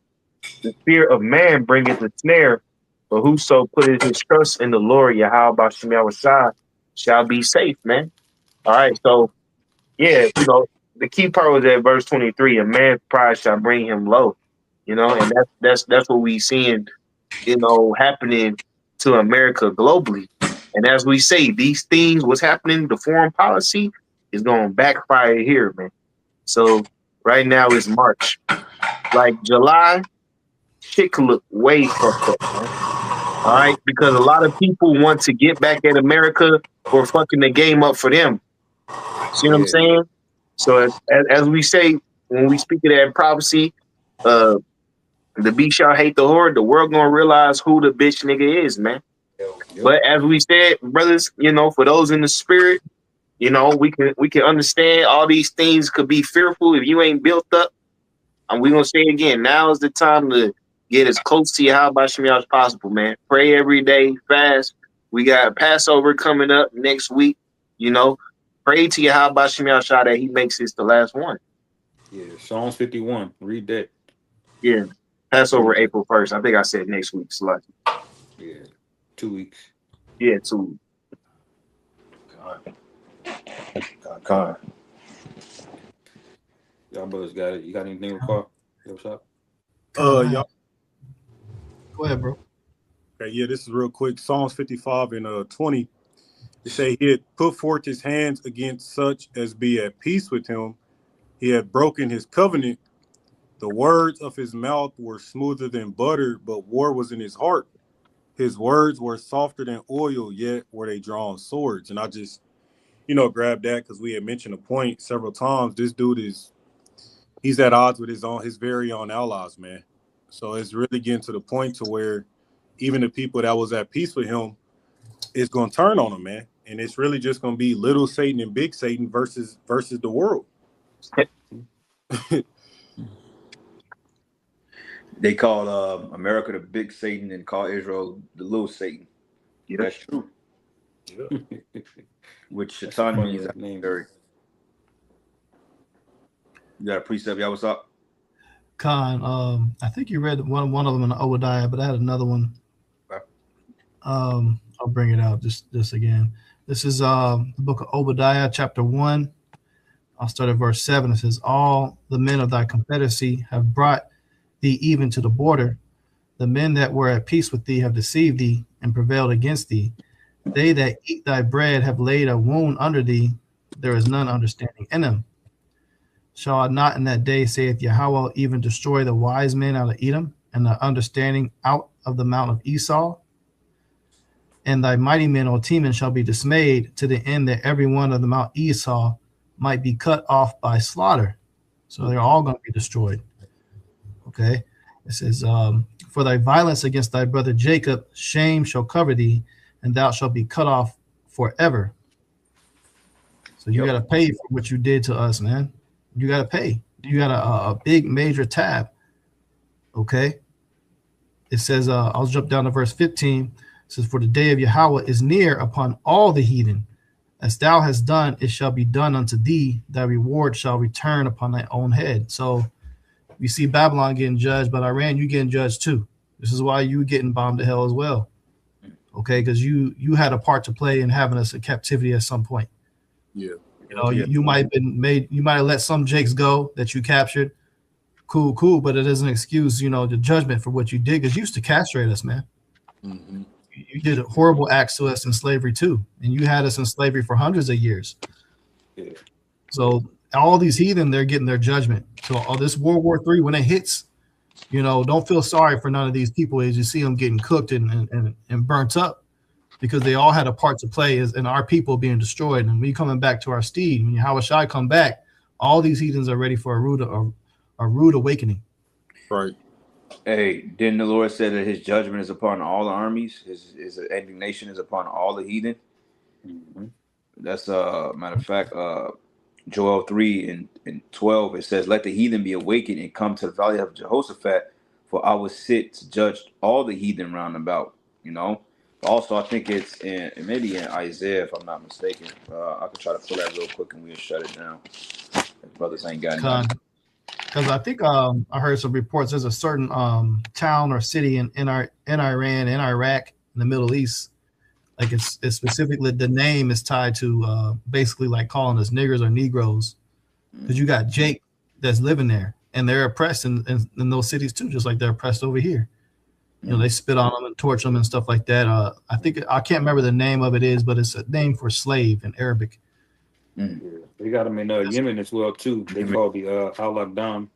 The fear of man bringeth a snare, but whoso putteth his trust in the Lord, Yahweh Bashem Yahushua, shall be safe, man. All right, so yeah, the key part was at verse 23. A man's pride shall bring him low, and that's what we seeing, happening to America globally. And as we say, these things, what's happening, the foreign policy is going to backfire here, man. So right now it's March. Like July, shit could look way fucked up, man. All right, because a lot of people want to get back at America for fucking the game up for them. See what I'm saying? So as we say, when we speak of that prophecy, the beast shall hate the horde, the world gonna realize who the bitch nigga is, man. Yep. But as we said, brothers, for those in the spirit, we can understand all these things could be fearful if you ain't built up. And we're gonna say it again, now is the time to get as close to Yahweh Shem as possible, man. Pray every day, fast. We got Passover coming up next week, Pray to Yahweh Shem Yahushua that he makes this the last one. Yeah, Psalms 51. Read that. Yeah. Passover April 1st. I think I said next week. Yeah. 2 weeks. Yeah, 2 weeks. God. Y'all brothers got it. You got anything to call? What's up? Y'all. Go ahead, bro. Okay, yeah, this is real quick. Psalms 55 and 20. It say he had put forth his hands against such as be at peace with him. He had broken his covenant. The words of his mouth were smoother than butter, but war was in his heart. His words were softer than oil, yet were they drawn swords. And I just, grabbed that because we had mentioned a point several times. This dude he's at odds with his very own allies, man. So it's really getting to the point to where even the people that was at peace with him is going to turn on him, man. And it's really just going to be little Satan and big Satan versus the world. They call America the big Satan and call Israel the little Satan. Yep. That's true. Yeah. Which Shaitan means name. You got a precept, y'all? What's up? Khan, I think you read one of them in Obadiah, but I had another one. Okay. I'll bring it out just again. This is the book of Obadiah, chapter 1. I'll start at verse 7. It says, all the men of thy confederacy have brought thee even to the border. The men that were at peace with thee have deceived thee and prevailed against thee. They that eat thy bread have laid a wound under thee. There is none understanding in them. Shall I not in that day, saith Yahweh, even destroy the wise men out of Edom, and the understanding out of the mount of Esau? And thy mighty men, O Teman, shall be dismayed, to the end that every one of the mount Esau might be cut off by slaughter. So they're all going to be destroyed. Okay. It says, for thy violence against thy brother Jacob, shame shall cover thee, and thou shalt be cut off forever. So you got to pay for what you did to us, man. You got to pay. You got a big major tab. Okay. It says, I'll jump down to verse 15. It says, for the day of Yahweh is near upon all the heathen. As thou hast done, it shall be done unto thee. Thy reward shall return upon thy own head. So you see Babylon getting judged, but Iran, you getting judged too. This is why you getting bombed to hell as well. Okay, because you had a part to play in having us in captivity at some point. Yeah. You know, you might have been made, you might have let some jakes go that you captured. Cool, but it doesn't excuse, you know, the judgment for what you did, because you used to castrate us, man. Mm-hmm. You did horrible acts to us in slavery too, and you had us in slavery for hundreds of years. Yeah. So all these heathen, they're getting their judgment. So all this World War III, when it hits, you know, don't feel sorry for none of these people as you see them getting cooked and burnt up, because they all had a part to play in our people being destroyed. And we coming back to our steed. When Yahweh Shai come back, all these heathens are ready for a rude awakening. Right. Hey, didn't the Lord say that his judgment is upon all the armies? His indignation is upon all the heathen? Mm-hmm. That's matter of fact, Joel 3 and 12, it says, let the heathen be awakened and come to the valley of Jehoshaphat, for I will sit to judge all the heathen round about, you know. Also, I think it's maybe in Isaiah, if I'm not mistaken. I could try to pull that real quick and we'll shut it down. Brothers ain't got nothing. Because I think I heard some reports there's a certain town or city in Iran, in Iraq, in the Middle East. Like it's specifically, the name is tied to basically like calling us niggers or Negroes. Because you got Jake that's living there, and they're oppressed in those cities too, just like they're oppressed over here. You know, they spit on them and torch them and stuff like that. I think, I can't remember the name of it is, but it's a name for slave in Arabic. Yeah. They got them in Yemen as well too. They call the Al-Aqdam.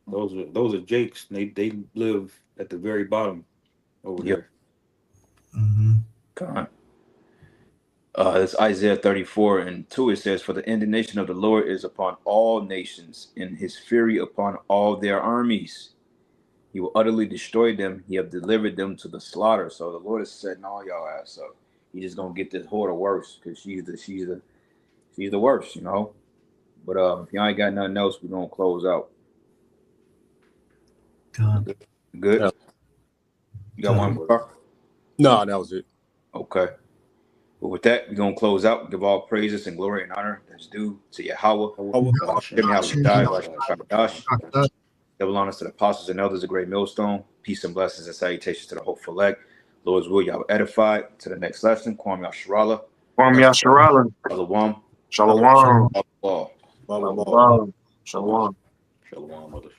Those are Jakes. They live at the very bottom over there. Mm-hmm. God. It's Isaiah 34 and 2. It says, for the indignation of the Lord is upon all nations, and his fury upon all their armies. He will utterly destroy them. He have delivered them to the slaughter. So the Lord is setting all y'all ass up. He just gonna get this whore worse, because she's the worst, you know. But if y'all ain't got nothing else, we're gonna close out. God. Good. Yeah. You got one more? No, that was it. Okay. But with that, we're gonna close out. Give all praises and glory and honor that's due to Yahweh. Double honors to the apostles and elders of Great Millstone. Peace and blessings and salutations to the hopeful elect. Lord's will, y'all edified. To the next lesson. Kwam Yasharala. Kwam Yasharala. Shalom. Shalom. Shalom. Shalom. Shalom. Shalom, brothers.